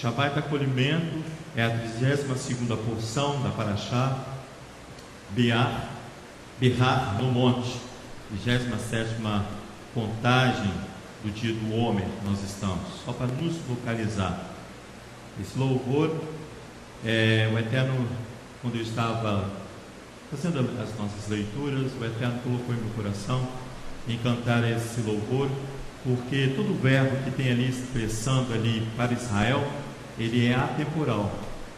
Shabbat acolhimento é a 32ª porção da Parashá Behar no monte, 27ª contagem do dia do homem nós estamos, só para nos localizar. Esse louvor, o Eterno, quando eu estava fazendo as nossas leituras, o Eterno colocou em meu coração em cantar esse louvor, porque todo verbo que tem ali expressando ali para Israel, ele é atemporal.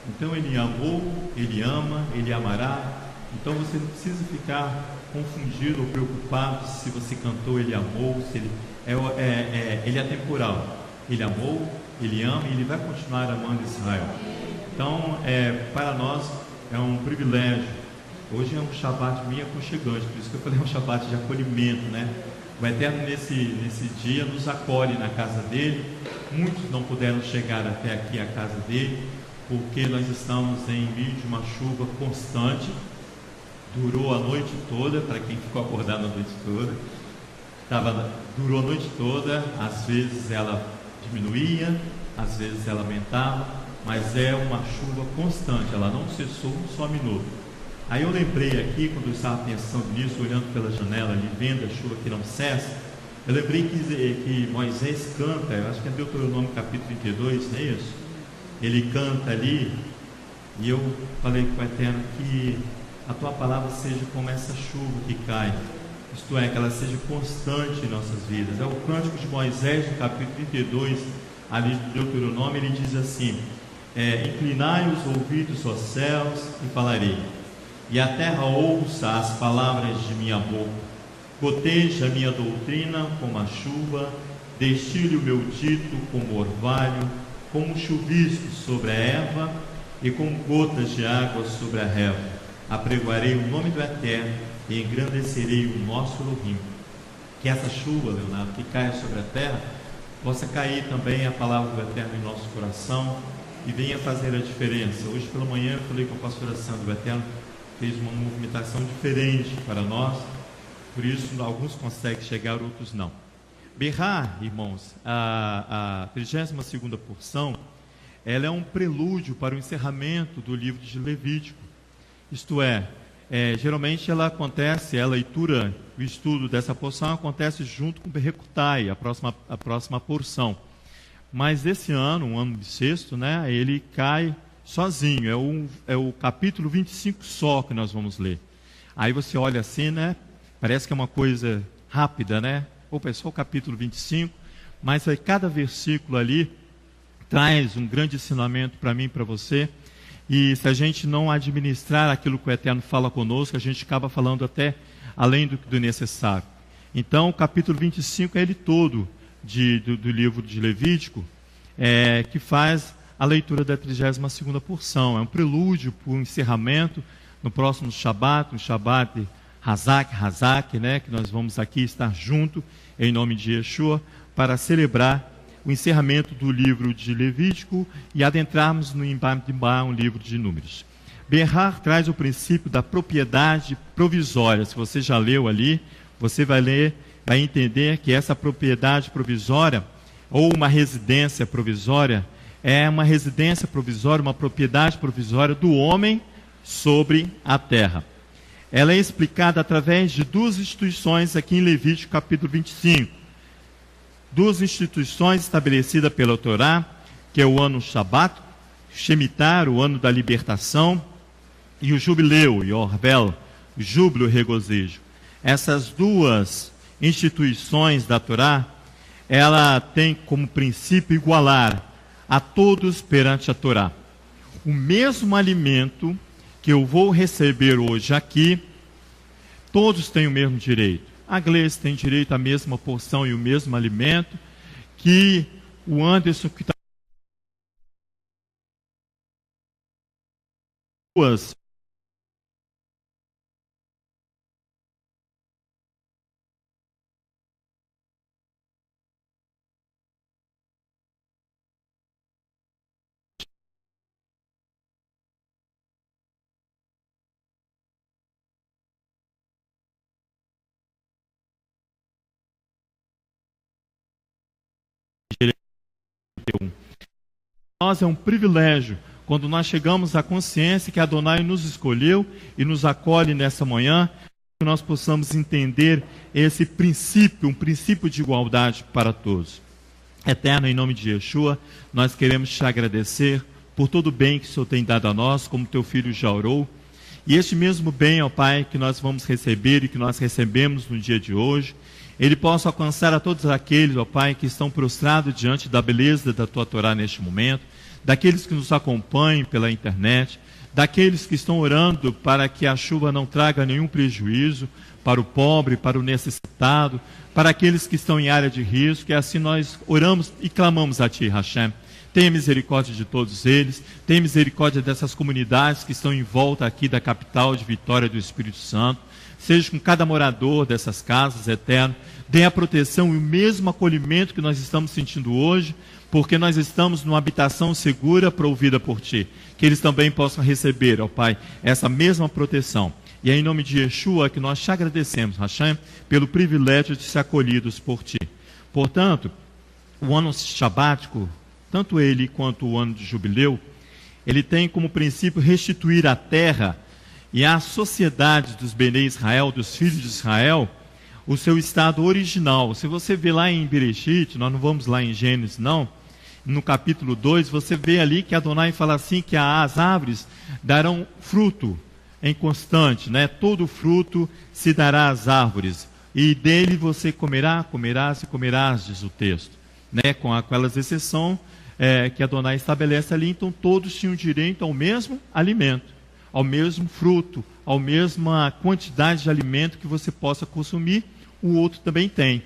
Então ele amou, ele ama, ele amará. Então você não precisa ficar confundido ou preocupado se você cantou ele amou, se ele ele é atemporal. Ele amou, ele ama e ele vai continuar amando Israel. Então para nós é um privilégio. Hoje é um Shabbat bem aconchegante, por isso que eu falei, é um Shabbat de acolhimento, né? O Eterno nesse dia nos acolhe na casa dele. Muitos não puderam chegar até aqui à casa dele, porque nós estamos em meio de uma chuva constante. Durou a noite toda, para quem ficou acordado a noite toda. Durou a noite toda, às vezes ela diminuía, às vezes ela aumentava, mas é uma chuva constante, ela não cessou um só minuto. Aí eu lembrei aqui, quando eu estava pensando nisso, olhando pela janela ali, vendo a chuva que não cessa, eu lembrei que Moisés canta, eu acho que é Deuteronômio capítulo 32, não é isso? Ele canta ali, e eu falei com o Eterno que a tua palavra seja como essa chuva que cai, isto é, que ela seja constante em nossas vidas. É o cântico de Moisés, no capítulo 32, ali de Deuteronômio, ele diz assim: inclinai os ouvidos aos céus e falarei, e a terra ouça as palavras de minha boca. Goteja a minha doutrina como a chuva, destile o meu dito como orvalho, como chuvisco sobre a erva e como gotas de água sobre a relva. Apregoarei o nome do Eterno e engrandecerei o nosso Elohim. Que essa chuva, Leonardo, que caia sobre a terra, possa cair também a palavra do Eterno em nosso coração e venha fazer a diferença. Hoje pela manhã eu falei com a pastora Sandra, o Eterno fez uma movimentação diferente para nós, por isso alguns conseguem chegar, outros não. Behar, irmãos, a 32ª porção, ela é um prelúdio para o encerramento do livro de Levítico. Isto geralmente ela acontece, a leitura, o estudo dessa porção acontece junto com o Berecutai, a próxima porção. Mas esse ano, um ano bissexto, né, ele cai sozinho, é o capítulo 25 só que nós vamos ler. Aí você olha assim, né, parece que é uma coisa rápida, né? Opa, é só o capítulo 25, mas aí cada versículo ali traz um grande ensinamento para mim e para você. E se a gente não administrar aquilo que o Eterno fala conosco, a gente acaba falando até além do necessário. Então, o capítulo 25 é ele todo do livro de Levítico, que faz a leitura da 32ª porção. É um prelúdio para o encerramento no próximo Shabat, no Shabat Hazak, né, que nós vamos aqui estar junto, em nome de Yeshua, para celebrar o encerramento do livro de Levítico e adentrarmos no Bamidbar, um livro de Números. Behar traz o princípio da propriedade provisória. Se você já leu ali, você vai ler, vai entender que essa propriedade provisória, ou uma residência provisória, é uma residência provisória, uma propriedade provisória do homem sobre a terra. Ela é explicada através de duas instituições aqui em Levítico capítulo 25. Duas instituições estabelecidas pela Torá, que é o ano Shabat, Shemitah, o ano da libertação, e o Jubileu, Yorvel, o júbilo, o regozijo. Essas duas instituições da Torá, ela tem como princípio igualar a todos perante a Torá. O mesmo alimento que eu vou receber hoje aqui, todos têm o mesmo direito. A Gleice tem direito à mesma porção e o mesmo alimento que o Anderson, que está duas direitos. nós é um privilégio quando nós chegamos à consciência que Adonai nos escolheu e nos acolhe nessa manhã, que nós possamos entender esse princípio, um princípio de igualdade para todos. Eterno, em nome de Yeshua, nós queremos te agradecer por todo o bem que o Senhor tem dado a nós, como teu filho já orou. E este mesmo bem, ó Pai, que nós vamos receber e que nós recebemos no dia de hoje, ele possa alcançar a todos aqueles, ó Pai, que estão prostrados diante da beleza da tua Torá neste momento, daqueles que nos acompanham pela internet, daqueles que estão orando para que a chuva não traga nenhum prejuízo para o pobre, para o necessitado, para aqueles que estão em área de risco, e assim nós oramos e clamamos a Ti, Hashem. Tenha misericórdia de todos eles, tenha misericórdia dessas comunidades que estão em volta aqui da capital de Vitória do Espírito Santo, seja com cada morador dessas casas, Eterno, dê a proteção e o mesmo acolhimento que nós estamos sentindo hoje, porque nós estamos numa habitação segura provida por Ti, que eles também possam receber, ó Pai, essa mesma proteção. E é em nome de Yeshua que nós te agradecemos, Hashem, pelo privilégio de ser acolhidos por Ti. Portanto, o ano sabático, tanto ele quanto o ano de jubileu, ele tem como princípio restituir a terra e a sociedade dos Benei Israel, dos filhos de Israel, o seu estado original. Se você vê lá em Bereshit, nós não vamos lá em Gênesis não, no capítulo 2, você vê ali que Adonai fala assim, que as árvores darão fruto em constante, né? Todo fruto se dará às árvores, e dele você comerás e comerás, diz o texto, né? Com aquelas exceções que Adonai estabelece ali, então todos tinham direito ao mesmo alimento, ao mesmo fruto, à mesma quantidade de alimento que você possa consumir, o outro também tem.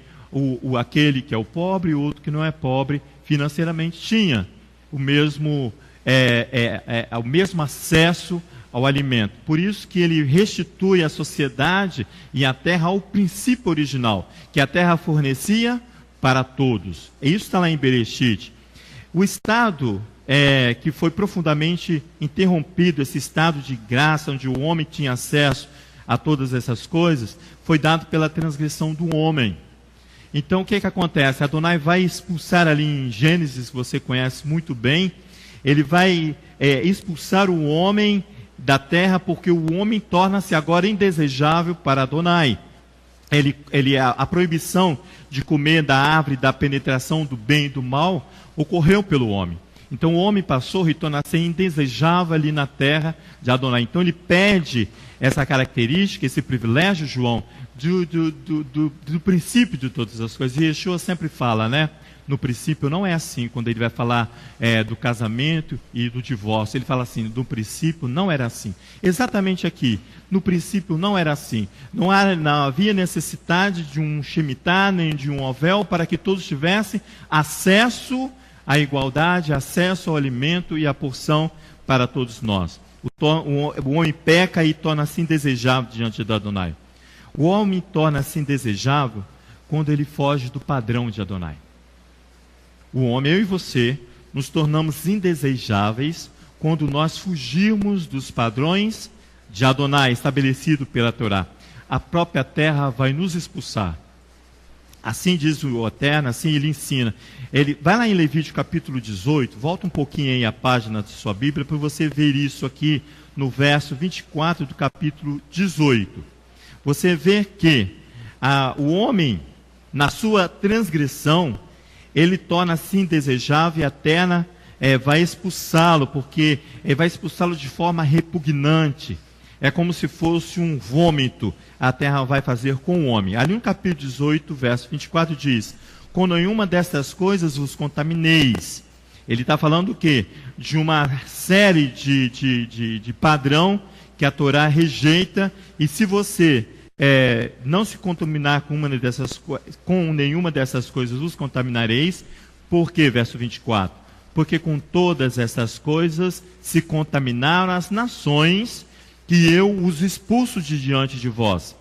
Aquele que é o pobre e o outro que não é pobre financeiramente tinha o mesmo acesso ao alimento. Por isso que ele restitui a sociedade e a terra ao princípio original, que a terra fornecia para todos. E isso está lá em Bereshit. O estado que foi profundamente interrompido, esse estado de graça, onde o homem tinha acesso a todas essas coisas, foi dado pela transgressão do homem. Então o que acontece? Adonai vai expulsar ali em Gênesis, você conhece muito bem, ele vai expulsar o homem da terra, porque o homem torna-se agora indesejável para Adonai. A proibição de comer da árvore da penetração do bem e do mal ocorreu pelo homem. Então o homem passou e torna-se indesejável ali na terra de Adonai. Então ele perde essa característica, esse privilégio, João, do princípio de todas as coisas. E Yeshua sempre fala, né? No princípio não é assim, quando ele vai falar do casamento e do divórcio. Ele fala assim, no princípio não era assim. Exatamente aqui, no princípio não era assim. Não havia necessidade de um shemitah, nem de um ovel, para que todos tivessem acesso à igualdade, acesso ao alimento e à porção para todos nós. O homem peca e torna-se indesejável diante de Adonai. O homem torna-se indesejável quando ele foge do padrão de Adonai. O homem, eu e você, nos tornamos indesejáveis quando nós fugirmos dos padrões de Adonai, estabelecido pela Torá. A própria terra vai nos expulsar. Assim diz o Eterno, assim ele ensina. Ele vai lá em Levítico capítulo 18, volta um pouquinho aí a página da sua Bíblia, para você ver isso aqui no verso 24 do capítulo 18. Você vê que o homem, na sua transgressão, ele torna-se indesejável e a terra vai expulsá-lo, porque vai expulsá-lo de forma repugnante. É como se fosse um vômito, a terra vai fazer com o homem. Ali no capítulo 18, verso 24 diz, com nenhuma dessas coisas vos contamineis. Ele está falando o quê? De uma série de padrão que a Torá rejeita, e se você não se contaminar com nenhuma dessas coisas, os contaminareis. Por quê? Verso 24. Porque com todas essas coisas se contaminaram as nações que eu os expulso de diante de vós.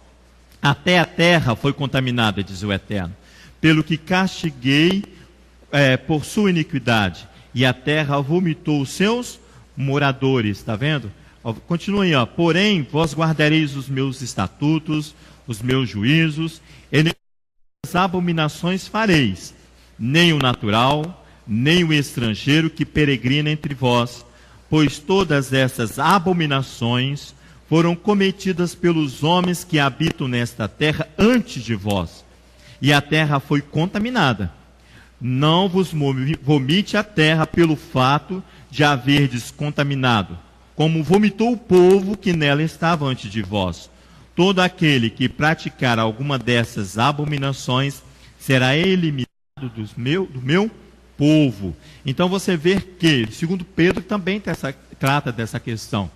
Até a terra foi contaminada, diz o Eterno, pelo que castiguei por sua iniquidade, e a terra vomitou os seus moradores. Está vendo? Continua aí, porém, vós guardareis os meus estatutos, os meus juízos, e as abominações fareis, nem o natural, nem o estrangeiro que peregrina entre vós, pois todas essas abominações foram cometidas pelos homens que habitam nesta terra antes de vós, e a terra foi contaminada. Não vos vomite a terra pelo fato de haverdes contaminado, como vomitou o povo que nela estava antes de vós. Todo aquele que praticar alguma dessas abominações será eliminado do meu povo. Então você vê que, segundo Pedro, também trata dessa questão,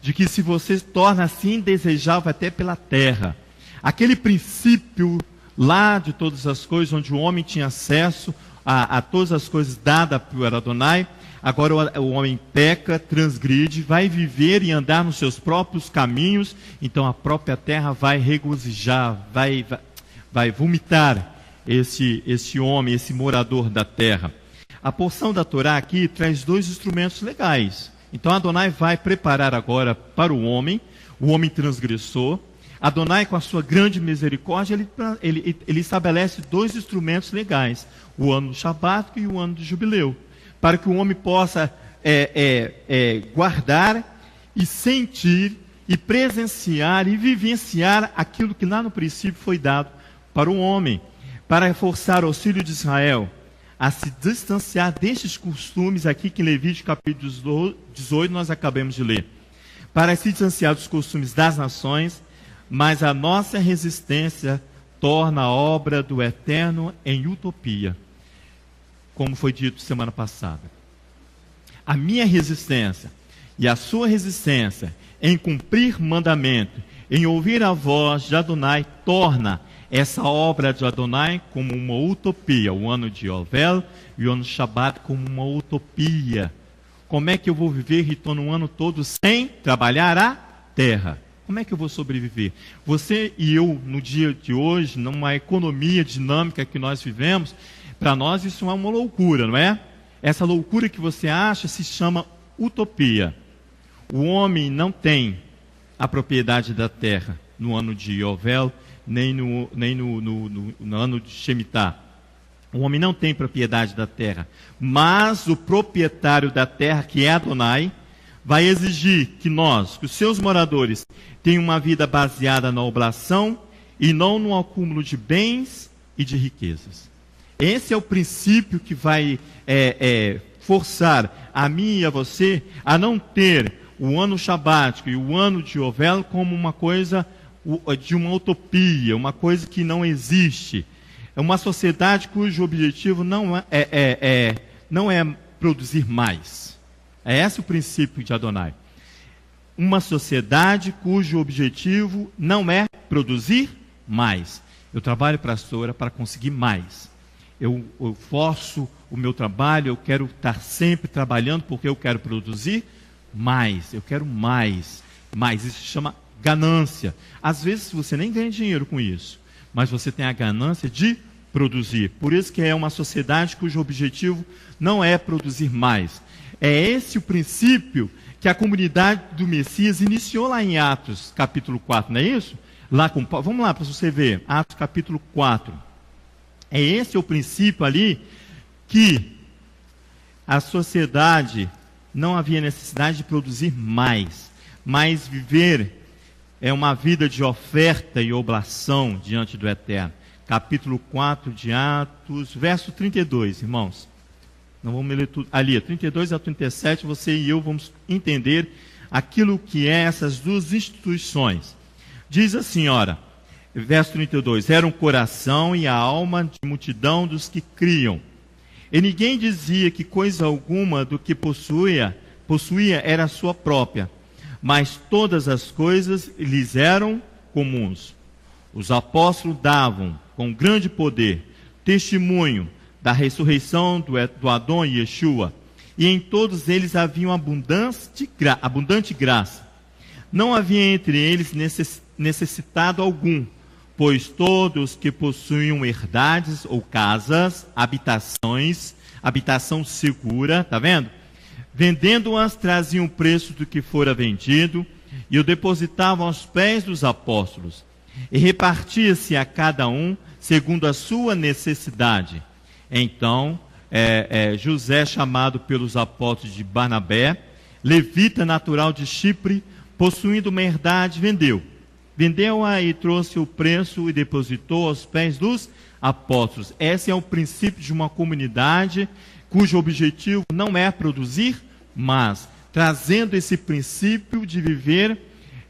de que se você se torna assim indesejável até pela terra, aquele princípio lá de todas as coisas, onde o homem tinha acesso a todas as coisas dadas por Adonai, agora o homem peca, transgride, vai viver e andar nos seus próprios caminhos, então a própria terra vai regozijar, vai vomitar esse homem, esse morador da terra. A porção da Torá aqui traz dois instrumentos legais. Então Adonai vai preparar agora para o homem transgressor. Adonai, com a sua grande misericórdia, ele estabelece dois instrumentos legais, o ano do Shabat e o ano do Jubileu, para que o homem possa guardar e sentir e presenciar e vivenciar aquilo que lá no princípio foi dado para o homem, para forçar o filho de Israel a se distanciar destes costumes aqui que em Levítico capítulo 18 nós acabamos de ler, para se distanciar dos costumes das nações, mas a nossa resistência torna a obra do Eterno em utopia, como foi dito semana passada. A minha resistência e a sua resistência em cumprir mandamento, em ouvir a voz de Adonai, torna essa obra de Adonai como uma utopia. O ano de Yovel e o ano de Shabat como uma utopia. Como é que eu vou viver e estou no ano todo sem trabalhar a terra? Como é que eu vou sobreviver? Você e eu, no dia de hoje, numa economia dinâmica que nós vivemos, para nós isso é uma loucura, não é? Essa loucura que você acha se chama utopia. O homem não tem a propriedade da terra no ano de Yovel, nem no ano de Shemitah. O homem não tem propriedade da terra, mas o proprietário da terra, que é Adonai, vai exigir que nós, que os seus moradores, tenham uma vida baseada na oblação e não no acúmulo de bens e de riquezas. Esse é o princípio que vai forçar a mim e a você a não ter o ano sabático e o ano de Yovel como uma coisa de uma utopia, uma coisa que não existe. É uma sociedade cujo objetivo não é produzir mais. É esse o princípio de Adonai. Uma sociedade cujo objetivo não é produzir mais. Eu trabalho para a Sora para conseguir mais. Eu forço o meu trabalho, eu quero estar sempre trabalhando porque eu quero produzir mais. Eu quero mais. Mais. Isso se chama ganância. Às vezes você nem ganha dinheiro com isso, mas você tem a ganância de produzir. Por isso que é uma sociedade cujo objetivo não é produzir mais. É esse o princípio que a comunidade do Messias iniciou lá em Atos capítulo 4, não é isso? Vamos lá para você ver, Atos capítulo 4. É esse o princípio ali que a sociedade não havia necessidade de produzir mais, mas viver uma vida de oferta e oblação diante do Eterno. Capítulo 4 de Atos, verso 32, irmãos. Não vamos ler tudo. Ali, 32 a 37, você e eu vamos entender aquilo que é essas duas instituições. Diz assim, ora, verso 32, era um coração e a alma de multidão dos que criam. E ninguém dizia que coisa alguma do que possuía era sua própria, mas todas as coisas lhes eram comuns. Os apóstolos davam, com grande poder, testemunho da ressurreição do Adão Yeshua, e em todos eles havia abundante graça. Não havia entre eles necessitado algum, pois todos que possuíam herdades ou casas, habitação segura, está vendo? Vendendo-as, traziam o preço do que fora vendido, e o depositavam aos pés dos apóstolos, e repartia-se a cada um segundo a sua necessidade. Então José, chamado pelos apóstolos de Barnabé, levita natural de Chipre, possuindo uma herdade, vendeu-a e trouxe o preço e depositou aos pés dos apóstolos. Esse é o princípio de uma comunidade cujo objetivo não é produzir, mas trazendo esse princípio de viver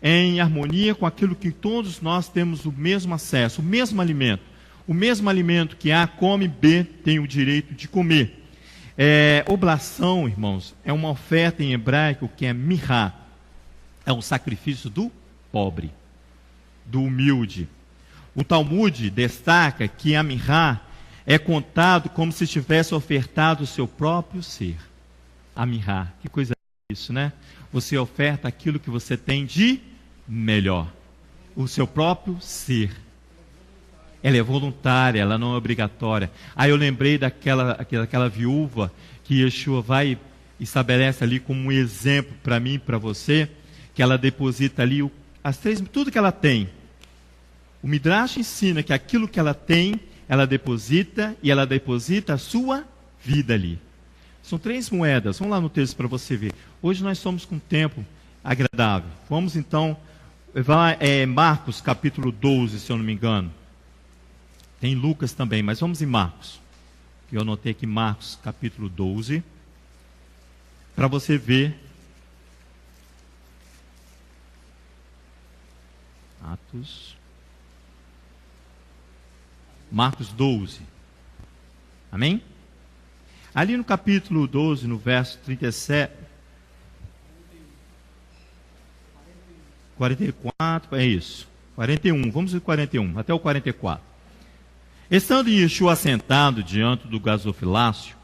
em harmonia com aquilo que todos nós temos o mesmo acesso, o mesmo alimento que A come, B tem o direito de comer. Oblação, irmãos, é uma oferta em hebraico que é mirá, é um sacrifício do pobre, do humilde. O Talmud destaca que a mirá é contado como se tivesse ofertado o seu próprio ser. A mirá, que coisa é isso, né? Você oferta aquilo que você tem de melhor, o seu próprio ser. Ela é voluntária, ela não é obrigatória. Aí eu lembrei daquela viúva que Yeshua vai e estabelece ali como um exemplo para mim e para você, que ela deposita ali tudo que ela tem. O Midrash ensina que aquilo que ela tem, ela deposita, e ela deposita a sua vida ali. São 3 moedas. Vamos lá no texto para você ver. Hoje nós estamos com um tempo agradável. Vamos então, Marcos capítulo 12, se eu não me engano. Tem Lucas também, mas vamos em Marcos. Eu anotei aqui Marcos capítulo 12, para você ver. Marcos 12. Amém? Ali no capítulo 12, no verso 37, 44, é isso. 41, vamos ver 41, até o 44. Estando Yeshua sentado diante do gasofilácio,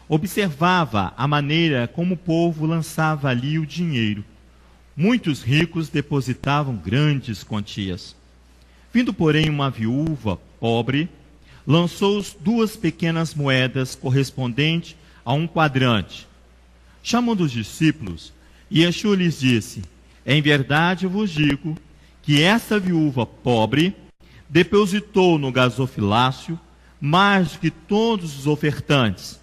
observava a maneira como o povo lançava ali o dinheiro. Muitos ricos depositavam grandes quantias. Vindo, porém, uma viúva pobre, lançou 2 pequenas moedas correspondentes a um quadrante. Chamando os discípulos, Yeshua lhes disse: em verdade eu vos digo que essa viúva pobre depositou no gasofilácio mais do que todos os ofertantes.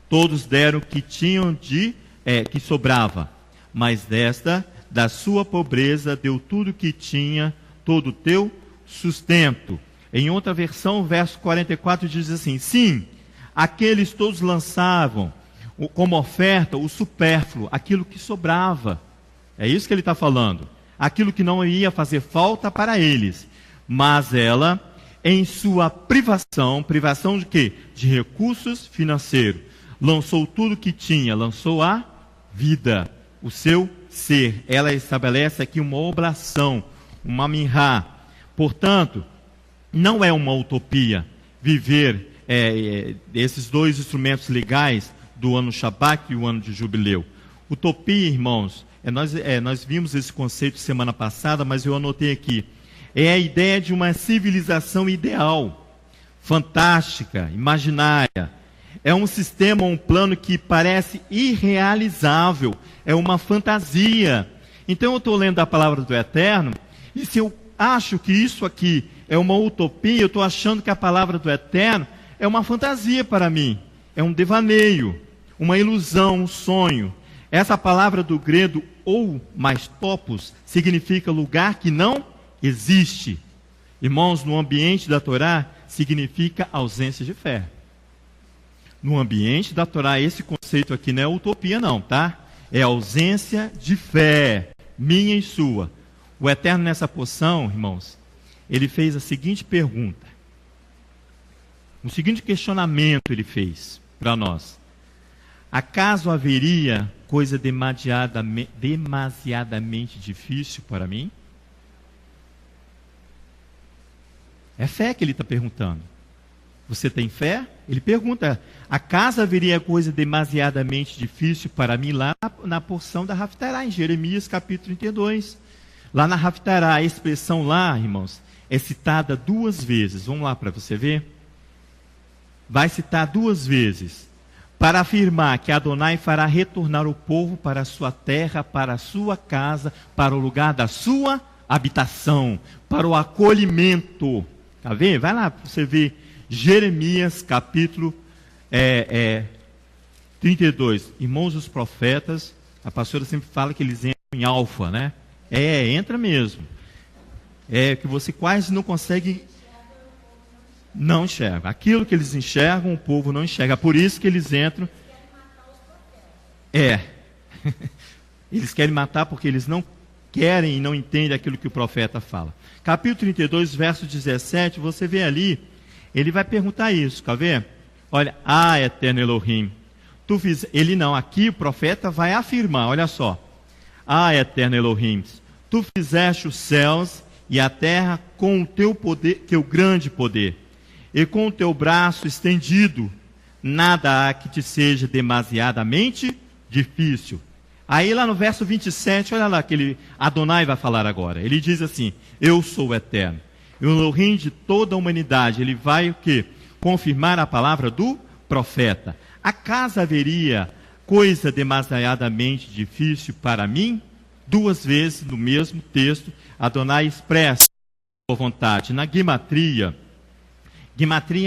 Todos deram o que tinham que sobrava, mas desta, da sua pobreza, deu tudo o que tinha, todo o teu sustento. Em outra versão, o verso 44 diz assim: sim, aqueles todos lançavam como oferta o supérfluo, aquilo que sobrava. É isso que ele está falando. Aquilo que não ia fazer falta para eles. Mas ela, em sua privação de quê? De recursos financeiros, lançou tudo que tinha, lançou a vida, o seu ser. Ela estabelece aqui uma oblação, uma mirá. Portanto, não é uma utopia viver esses 2 instrumentos legais do ano Shabat e o ano de Jubileu. Utopia, irmãos, nós vimos esse conceito semana passada, mas eu anotei aqui. É a ideia de uma civilização ideal, fantástica, imaginária. É um sistema, um plano que parece irrealizável, é uma fantasia. Então eu estou lendo a palavra do Eterno, e se eu acho que isso aqui é uma utopia, eu estou achando que a palavra do Eterno é uma fantasia para mim, é um devaneio, uma ilusão, um sonho. Essa palavra do grego, ou mais topos, significa lugar que não existe. Irmãos, no ambiente da Torá, significa ausência de fé. No ambiente da Torá, esse conceito aqui não é utopia não, tá? É ausência de fé, minha e sua. O Eterno nessa porção, irmãos, ele fez a seguinte pergunta. O seguinte questionamento ele fez para nós. Acaso haveria coisa demasiadamente difícil para mim? É fé que ele está perguntando. Você tem fé? Ele pergunta, acaso haveria coisa demasiadamente difícil para mim? Lá na porção da Haftará, em Jeremias capítulo 32. Lá na Haftará, a expressão lá, irmãos, é citada 2 vezes. Vamos lá para você ver. Vai citar 2 vezes. Para afirmar que Adonai fará retornar o povo para a sua terra, para a sua casa, para o lugar da sua habitação, para o acolhimento. Tá vendo? Vai lá para você ver Jeremias capítulo 32. Irmãos, os profetas, a pastora sempre fala que eles entram em alfa, né? Entra mesmo. Que você quase não consegue, não enxerga. Aquilo que eles enxergam, o povo não enxerga. Por isso que eles entram. Eles querem matar porque eles não querem e não entendem aquilo que o profeta fala. Capítulo 32, verso 17, você vê ali, ele vai perguntar isso, quer ver? Olha, eterno Elohim, ele não, aqui o profeta vai afirmar, olha só. Eterno Elohim, tu fizeste os céus e a terra com o teu poder, teu grande poder, e com o teu braço estendido, nada há que te seja demasiadamente difícil. Aí lá no verso 27, olha lá que Adonai vai falar agora. Ele diz assim, eu sou o eterno. E o Elohim de toda a humanidade, ele vai o quê? Confirmar a palavra do profeta. Acaso haveria coisa demasiadamente difícil para mim? Duas vezes no mesmo texto, Adonai expressa a sua vontade. Na Gematria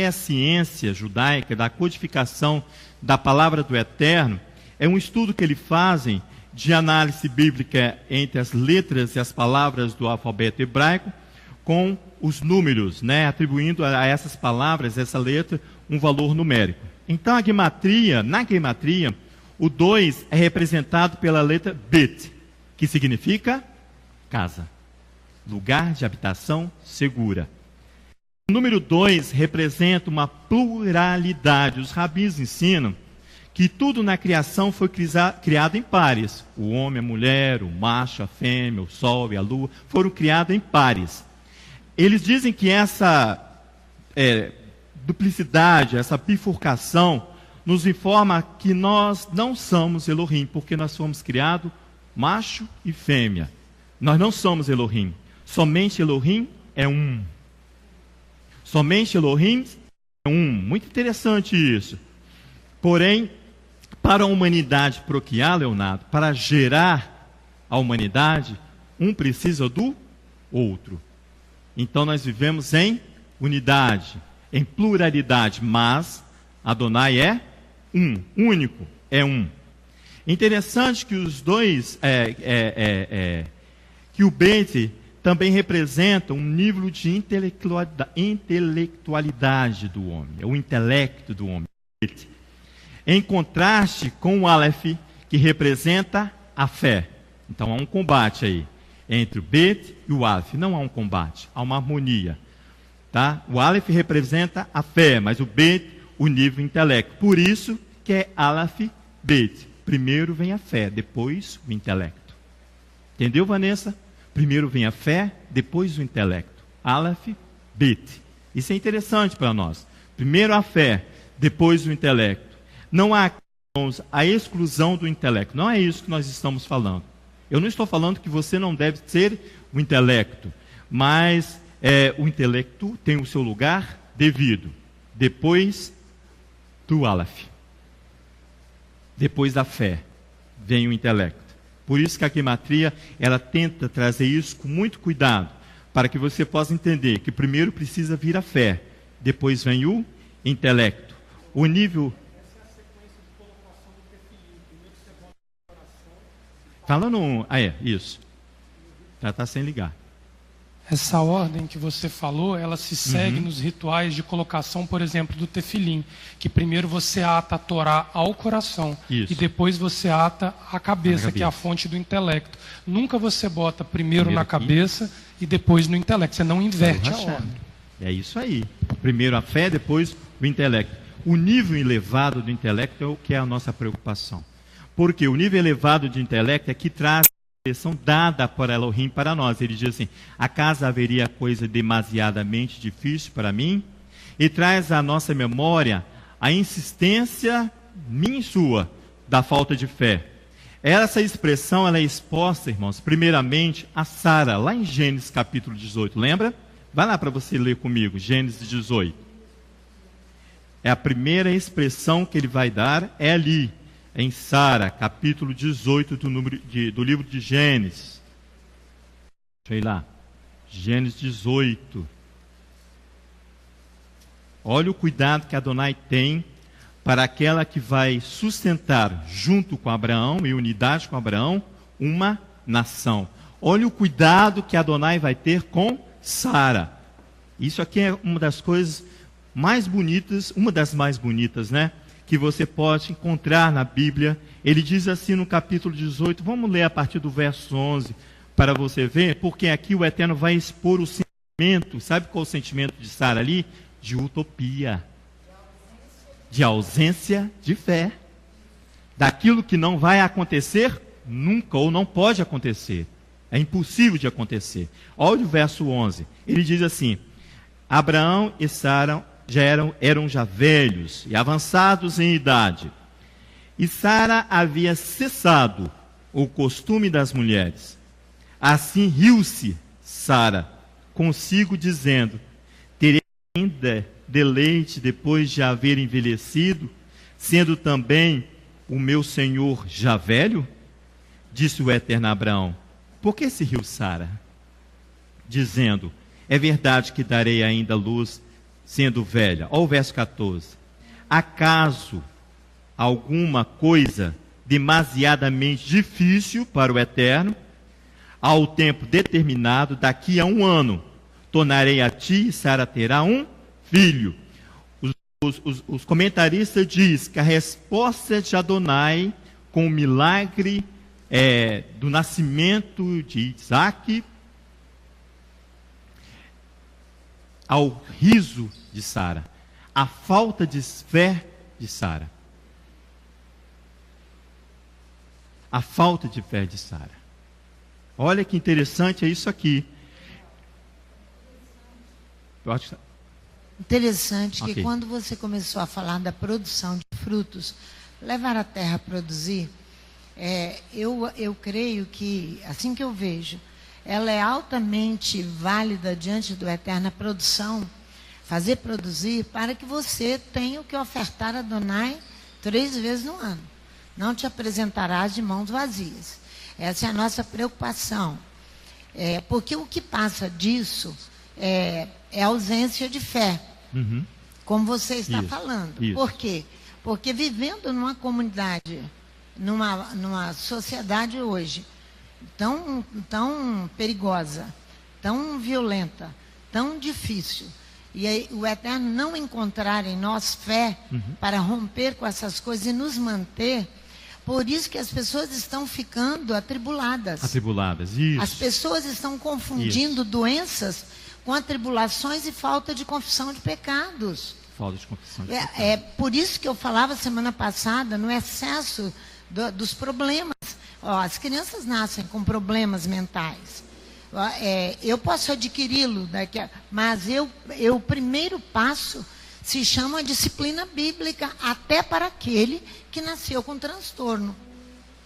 é a ciência judaica da codificação da palavra do Eterno. É um estudo que eles fazem de análise bíblica entre as letras e as palavras do alfabeto hebraico com os números, né, atribuindo a essas palavras, essa letra, um valor numérico. Então, na gematria, o 2 é representado pela letra Bet, que significa casa, lugar de habitação segura. O número 2 representa uma pluralidade. Os rabis ensinam que tudo na criação foi criado em pares. O homem, a mulher, o macho, a fêmea, o sol e a lua foram criados em pares. Eles dizem que essa duplicidade, essa bifurcação, nos informa que nós não somos Elohim, porque nós fomos criados macho e fêmea. Nós não somos Elohim. Somente Elohim é um. Somente Elohim é um. Muito interessante isso. Porém, para a humanidade procriar, Leonardo, para gerar a humanidade, um precisa do outro. Então nós vivemos em unidade, em pluralidade, mas Adonai é um, único, é um. Interessante que os dois, que o Bet também representa um nível de intelectualidade do homem, é o intelecto do homem. Em contraste com o Aleph, que representa a fé. Então há um combate aí entre o Bet e o Aleph. Não há um combate, há uma harmonia. Tá? O Aleph representa a fé, mas o Bet, o nível intelecto. Por isso que é Aleph, Bet. Primeiro vem a fé, depois o intelecto. Entendeu, Vanessa? Primeiro vem a fé, depois o intelecto. Aleph, Bet. Isso é interessante para nós. Primeiro a fé, depois o intelecto. Não há, irmãos, a exclusão do intelecto. Não é isso que nós estamos falando. Eu não estou falando que você não deve ser o intelecto, mas o intelecto tem o seu lugar devido. Depois do Aleph. Depois da fé, vem o intelecto. Por isso que a gematria, ela tenta trazer isso com muito cuidado, para que você possa entender que primeiro precisa vir a fé, depois vem o intelecto. O nível... Falando... isso. Já está sem ligar. Essa ordem que você falou, ela se segue nos rituais de colocação, por exemplo, do tefilim, que primeiro você ata a Torá ao coração, isso, e depois você ata a cabeça, que é a fonte do intelecto. Nunca você bota primeiro na cabeça e depois no intelecto, você não inverte a ordem. É isso aí. Primeiro a fé, depois o intelecto. O nível elevado do intelecto é o que é a nossa preocupação. Porque o nível elevado de intelecto é que traz direção dada por Elohim para nós. Ele diz assim, acaso haveria coisa demasiadamente difícil para mim? E traz à nossa memória a insistência minha e sua da falta de fé. Essa expressão ela é exposta, irmãos, primeiramente a Sara, lá em Gênesis capítulo 18, lembra? Vai lá para você ler comigo, Gênesis 18. É a primeira expressão que ele vai dar, é ali, em Sara, capítulo 18 do livro de Gênesis. Deixa eu ir lá. Gênesis 18. Olha o cuidado que Adonai tem para aquela que vai sustentar, junto com Abraão, em unidade com Abraão, uma nação. Olha o cuidado que Adonai vai ter com Sara. Isso aqui é uma das coisas mais bonitas, uma das mais bonitas, né? Que você pode encontrar na Bíblia. Ele diz assim no capítulo 18, vamos ler a partir do verso 11, para você ver, porque aqui o Eterno vai expor o sentimento, sabe qual é o sentimento de Sara ali? De utopia, de ausência de fé, daquilo que não vai acontecer nunca, ou não pode acontecer, é impossível de acontecer. Olha o verso 11, ele diz assim, Abraão e Sara eram já velhos e avançados em idade, e Sara havia cessado o costume das mulheres. Assim riu-se Sara consigo, dizendo, terei ainda deleite depois de haver envelhecido, sendo também o meu senhor já velho? Disse o Eterno a Abraão, por que se riu Sara? Dizendo, é verdade que darei ainda luz, sendo velha. Olha o verso 14. Acaso alguma coisa demasiadamente difícil para o Eterno? Ao tempo determinado, daqui a 1 ano, tornarei a ti e Sara terá um filho. Os comentaristas dizem que a resposta de Adonai com o milagre do nascimento de Isaac ao riso de Sara, a falta de fé de Sara. A falta de fé de Sara. Olha que interessante é isso aqui. Eu acho que... Interessante que Okay. Quando você começou a falar da produção de frutos, levar a terra a produzir, eu creio que, assim que eu vejo, ela é altamente válida diante do Eterno a produção, fazer produzir, para que você tenha o que ofertar a Adonai 3 vezes no ano. Não te apresentarás de mãos vazias. Essa é a nossa preocupação. Porque o que passa disso é a ausência de fé, como você está falando. Isso. Por quê? Porque vivendo numa comunidade, numa sociedade hoje tão perigosa, tão violenta, tão difícil, e aí, o Eterno não encontrar em nós fé para romper com essas coisas e nos manter, por isso que as pessoas estão ficando atribuladas. Atribuladas, isso. As pessoas estão confundindo doenças com atribulações e falta de confissão de pecados. Falta de confissão de É pecado. por isso que eu falava semana passada, no excesso dos problemas. As crianças nascem com problemas mentais. Eu posso adquiri-lo, mas o primeiro passo se chama disciplina bíblica, até para aquele que nasceu com transtorno.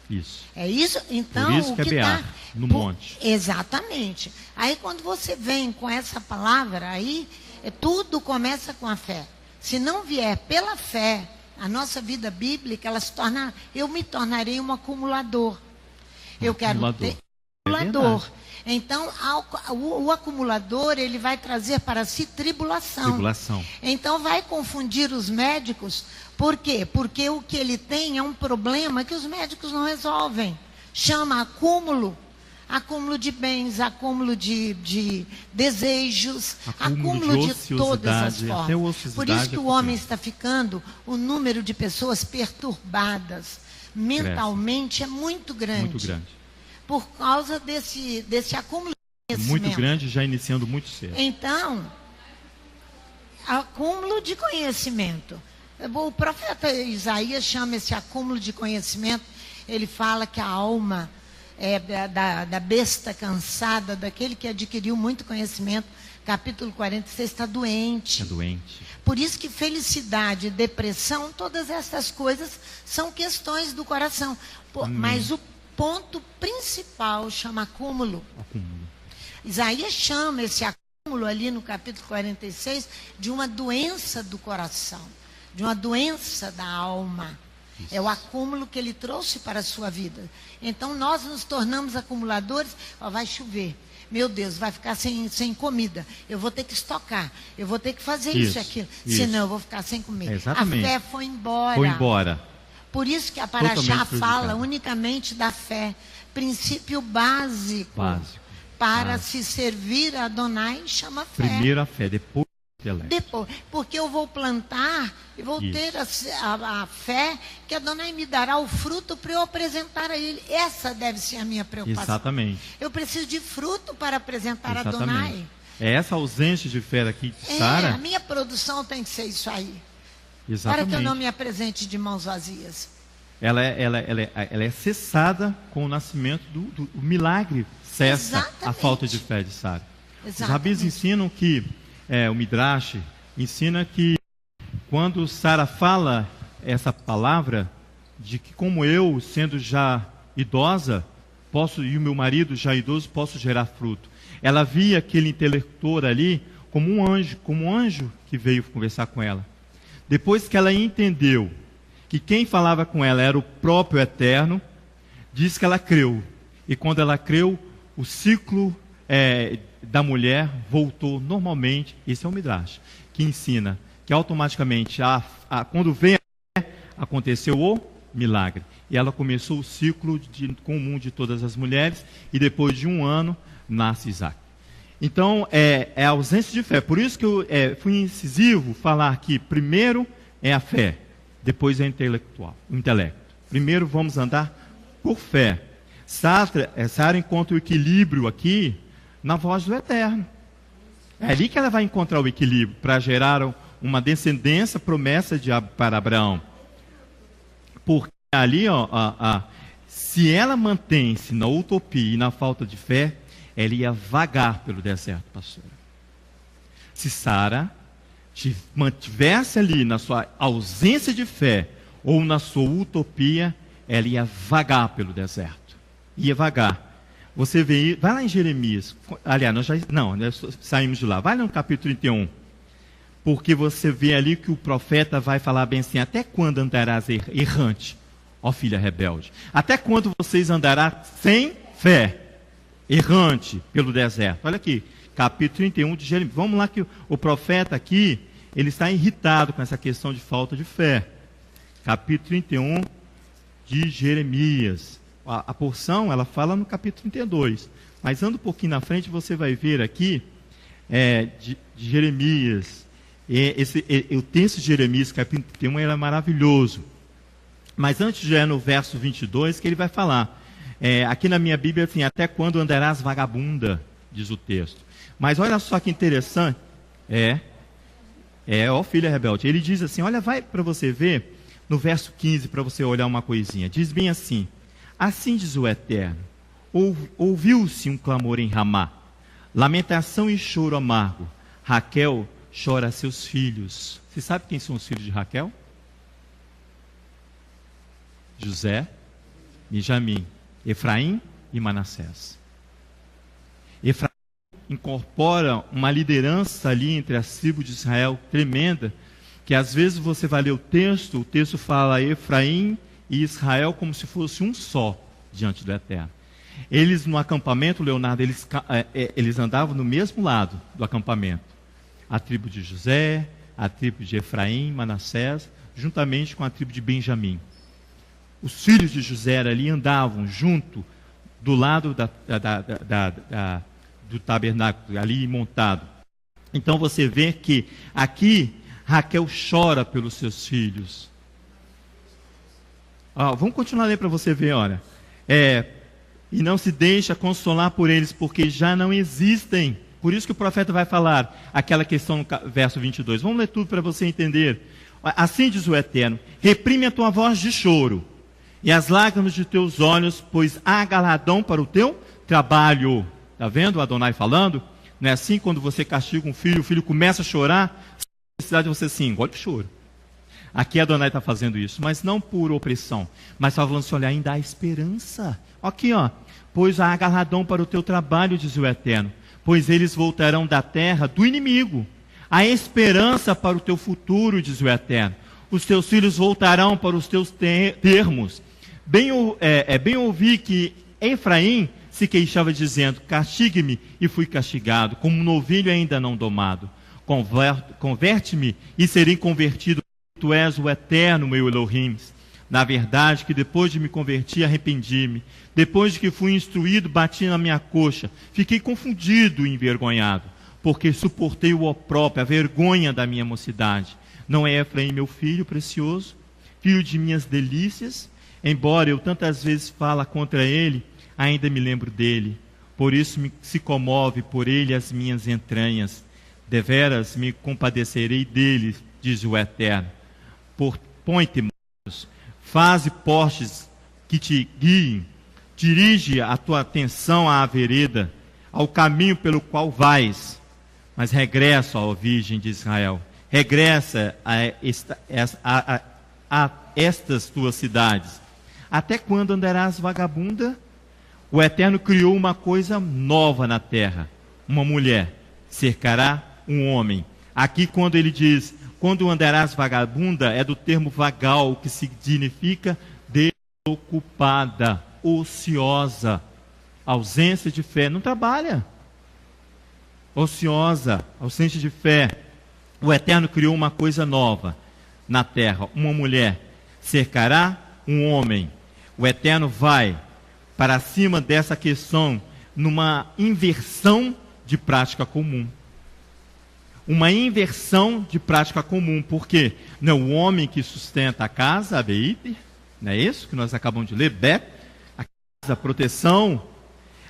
Isso. É isso? Então, Por isso o que é que beato, no monte. Exatamente. Aí, quando você vem com essa palavra, aí tudo começa com a fé. Se não vier pela fé, a nossa vida bíblica, ela se torna... Eu me tornarei um acumulador. Eu quero ter... Acumulador. Então, o acumulador, ele vai trazer para si tribulação. Então, vai confundir os médicos. Por quê? Porque o que ele tem é um problema que os médicos não resolvem. Chama acúmulo. Acúmulo de bens, acúmulo de desejos, acúmulo de todas as formas. Por isso que o homem está ficando, o número de pessoas perturbadas mentalmente é muito grande. Muito grande. Por causa desse acúmulo de conhecimento. Muito grande, já iniciando muito cedo. Então, acúmulo de conhecimento. O profeta Isaías chama esse acúmulo de conhecimento, ele fala que a alma da besta cansada, daquele que adquiriu muito conhecimento, capítulo 46, está doente. É doente. Por isso que felicidade, depressão, todas essas coisas são questões do coração. Mas o ponto principal chama acúmulo. Isaías chama esse acúmulo ali no capítulo 46 de uma doença do coração, de uma doença da alma. Isso. É o acúmulo que ele trouxe para a sua vida. Então nós nos tornamos acumuladores. Vai chover. meu Deus, vai ficar sem comida. Eu vou ter que estocar. Eu vou ter que fazer isso e aquilo. Senão eu vou ficar sem comer. Exatamente. A fé foi embora. Foi embora. Por isso que a Paraxá fala unicamente da fé. Princípio básico. Para se servir a Adonai, chama fé. Primeiro a fé, depois. Depois, porque eu vou plantar e vou ter a fé que Adonai me dará o fruto para eu apresentar a Ele. Essa deve ser a minha preocupação. Exatamente. Eu preciso de fruto para apresentar a Adonai. É essa ausência de fé aqui de Sara. A minha produção tem que ser isso aí. Exatamente. Para que eu não me apresente de mãos vazias. Ela é cessada com o nascimento do milagre. Cessa a falta de fé de Sara. Os rabis ensinam que o Midrash ensina que quando Sara fala essa palavra, de que como eu, sendo já idosa, e o meu marido já idoso, posso gerar fruto. Ela via aquele intelector ali como um anjo que veio conversar com ela. Depois que ela entendeu que quem falava com ela era o próprio Eterno, diz que ela creu. E quando ela creu, o ciclo da mulher voltou normalmente. Esse é o Midrash, que ensina que automaticamente, quando vem a mulher, aconteceu o milagre. E ela começou o ciclo comum de todas as mulheres, e depois de 1 ano, nasce Isaac. Então, é a ausência de fé. Por isso que eu fui incisivo falar que primeiro é a fé, depois é o intelecto. Primeiro vamos andar por fé. Sara encontra o equilíbrio aqui na voz do Eterno. É ali que ela vai encontrar o equilíbrio para gerar uma descendência, promessa para Abraão. Porque ali, se ela mantém-se na utopia e na falta de fé, ela ia vagar pelo deserto, pastora. Se Sara mantivesse ali na sua ausência de fé ou na sua utopia, ela ia vagar pelo deserto. Ia vagar. Você vê, vai lá em Jeremias. Aliás, nós saímos de lá. Vai lá no capítulo 31. Porque você vê ali que o profeta vai falar bem assim: até quando andarás errante, ó filha rebelde? Até quando vocês andarão sem fé, errante pelo deserto? Olha aqui, capítulo 31 de Jeremias. Vamos lá, que o profeta aqui, ele está irritado com essa questão de falta de fé. Capítulo 31 de Jeremias. A porção, ela fala no capítulo 32. Mas anda um pouquinho na frente, você vai ver aqui, de Jeremias. O texto de Jeremias, capítulo 31, ele é maravilhoso. Mas antes já é no verso 22 que ele vai falar. Aqui na minha Bíblia, assim, até quando andarás vagabunda, diz o texto. Mas olha só que interessante. Ó filha rebelde. Ele diz assim, olha, vai para você ver, no verso 15, para você olhar uma coisinha. Diz bem assim: assim diz o Eterno, ouviu-se um clamor em Ramá, lamentação e choro amargo. Raquel chora a seus filhos. Você sabe quem são os filhos de Raquel? José, Benjamim, Efraim e Manassés. Efraim incorpora uma liderança ali entre as tribos de Israel tremenda, que às vezes você vai ler o texto fala Efraim e Israel como se fosse um só diante do Eterno. Eles no acampamento, Leonardo, eles andavam no mesmo lado do acampamento. A tribo de José, a tribo de Efraim, Manassés, juntamente com a tribo de Benjamim. Os filhos de José ali andavam junto do lado do tabernáculo, ali montado. Então você vê que aqui Raquel chora pelos seus filhos. Vamos continuar a ler para você ver, olha. E não se deixa consolar por eles, porque já não existem. Por isso que o profeta vai falar aquela questão no verso 22. Vamos ler tudo para você entender. Assim diz o Eterno: reprime a tua voz de choro e as lágrimas de teus olhos, pois há galardão para o teu trabalho. Está vendo o Adonai falando? Não é assim quando você castiga um filho, o filho começa a chorar, a necessidade de você sim, engole o choro. Aqui Adonai está fazendo isso, mas não por opressão, mas falando assim, olha, ainda há esperança. Aqui, pois há galardão para o teu trabalho, diz o Eterno, pois eles voltarão da terra do inimigo. Há esperança para o teu futuro, diz o Eterno. Os teus filhos voltarão para os teus termos. Bem ouvi que Efraim se queixava dizendo: castigue-me, e fui castigado, como um novilho ainda não domado. Converte-me e serei convertido. Tu és o eterno meu Elohim. Na verdade, que depois de me convertir, arrependi-me. Depois de que fui instruído, bati na minha coxa. Fiquei confundido e envergonhado, porque suportei o opróbrio, a vergonha da minha mocidade. Não é Efraim meu filho precioso, filho de minhas delícias? Embora eu tantas vezes fale contra ele, ainda me lembro dele. Por isso se comove por ele as minhas entranhas. Deveras me compadecerei dele, diz o Eterno. Põe-te, faze postes que te guiem, dirige a tua atenção à vereda, ao caminho pelo qual vais. Mas regressa, ó Virgem de Israel, regressa a estas tuas cidades. Até quando andarás vagabunda? O Eterno criou uma coisa nova na terra, uma mulher cercará um homem. Aqui quando ele diz, quando andarás vagabunda, é do termo vagal, que significa desocupada, ociosa, ausência de fé, não trabalha. Ociosa, ausência de fé. O Eterno criou uma coisa nova na terra, uma mulher cercará um homem. O Eterno vai para cima dessa questão numa inversão de prática comum. Uma inversão de prática comum, porque não o homem que sustenta a casa, a Beit, não é isso que nós acabamos de ler, Bet, a casa, a proteção.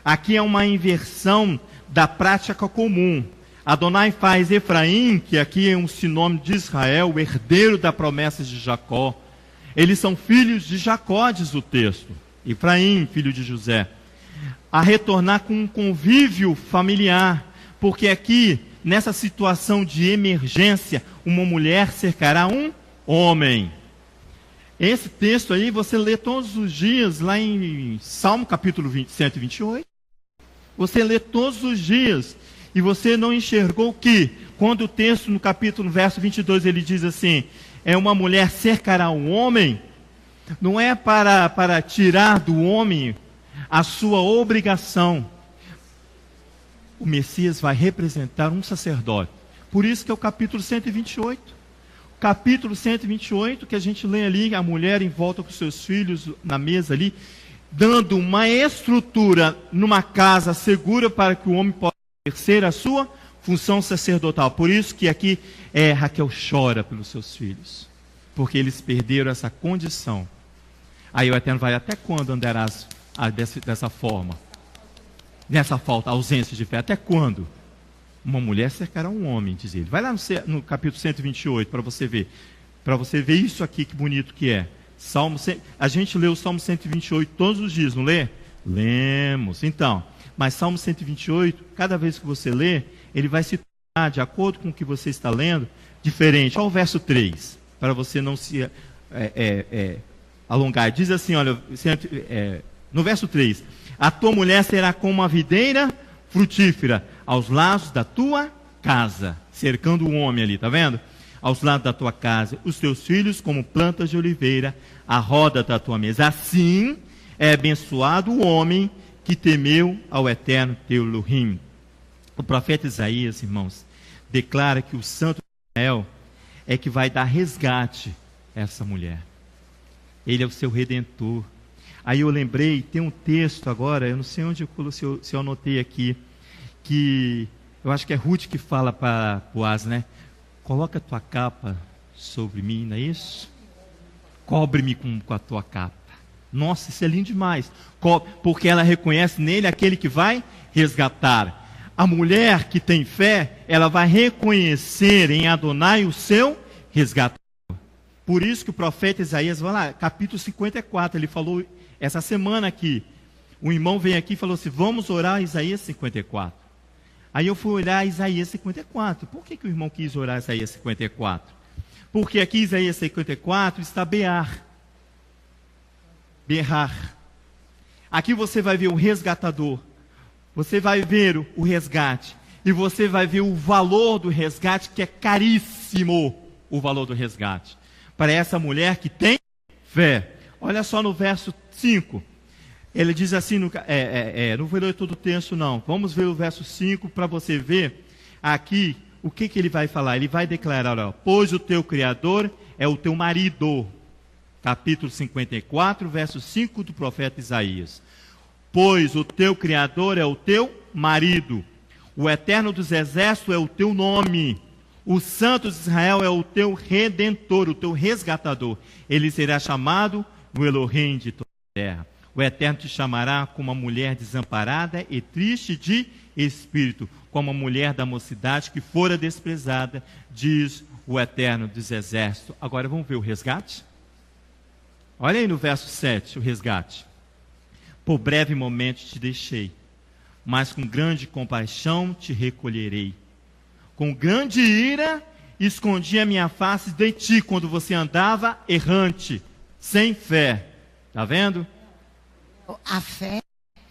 Aqui é uma inversão da prática comum. Adonai faz Efraim, que aqui é um sinônimo de Israel, o herdeiro da promessa de Jacó. Eles são filhos de Jacó, diz o texto. Efraim, filho de José. A retornar com um convívio familiar, porque aqui, nessa situação de emergência, uma mulher cercará um homem. Esse texto aí você lê todos os dias, lá em Salmo capítulo 128. Você lê todos os dias. E você não enxergou que, quando o texto no capítulo, verso 22, ele diz assim, é uma mulher cercará um homem, não é para tirar do homem a sua obrigação. O Messias vai representar um sacerdote. Por isso que é o capítulo 128. O capítulo 128, que a gente lê ali, a mulher em volta com seus filhos na mesa ali, dando uma estrutura numa casa segura para que o homem possa exercer a sua função sacerdotal. Por isso que aqui Raquel chora pelos seus filhos, porque eles perderam essa condição. Aí o Eterno vai: até quando andarás dessa forma? Nessa falta, ausência de fé, até quando? Uma mulher cercará um homem, diz ele. Vai lá no capítulo 128 para você ver. Para você ver isso aqui, que bonito que é. A gente lê o Salmo 128 todos os dias, não lê? Lemos. Então, mas Salmo 128, cada vez que você lê, ele vai se tornar, de acordo com o que você está lendo, diferente. Olha o verso 3, para você não se alongar. Diz assim, olha, no verso 3, a tua mulher será como uma videira frutífera aos lados da tua casa, cercando o homem ali, tá vendo? Aos lados da tua casa, os teus filhos como plantas de oliveira, à roda da tua mesa. Assim é abençoado o homem que temeu ao Eterno teu Elohim. O profeta Isaías, irmãos, declara que o Santo de Israel é que vai dar resgate a essa mulher. Ele é o seu Redentor. Aí eu lembrei, tem um texto agora, eu não sei onde se eu anotei aqui, que eu acho que é Ruth que fala para Boaz, né? Coloca a tua capa sobre mim, não é isso? Cobre-me com a tua capa. Nossa, isso é lindo demais. Porque ela reconhece nele aquele que vai resgatar. A mulher que tem fé, ela vai reconhecer em Adonai o seu resgatador. Por isso que o profeta Isaías, vai lá, capítulo 54, ele falou essa semana aqui. O irmão veio aqui e falou assim: vamos orar Isaías 54. Aí eu fui olhar Isaías 54. Por que o irmão quis orar Isaías 54? Porque aqui Isaías 54 está Bear. Berrar. Aqui você vai ver o resgatador. Você vai ver o resgate. E você vai ver o valor do resgate, que é caríssimo, o valor do resgate. Para essa mulher que tem fé. Olha só no verso 5. Ele diz assim, não vou ler todo o texto não, vamos ver o verso 5 para você ver aqui o que ele vai falar. Ele vai declarar, ó, pois o teu Criador é o teu marido. Capítulo 54, verso 5 do profeta Isaías. Pois o teu Criador é o teu marido. O Eterno dos Exércitos é o teu nome. O Santo de Israel é o teu Redentor, o teu resgatador. Ele será chamado o Elohim de toda a terra. O Eterno te chamará como uma mulher desamparada e triste de espírito, como uma mulher da mocidade que fora desprezada, diz o Eterno dos Exércitos. Agora vamos ver o resgate? Olha aí no verso 7, o resgate. Por breve momento te deixei, mas com grande compaixão te recolherei. Com grande ira escondi a minha face de ti quando você andava errante, sem fé. Está vendo? A fé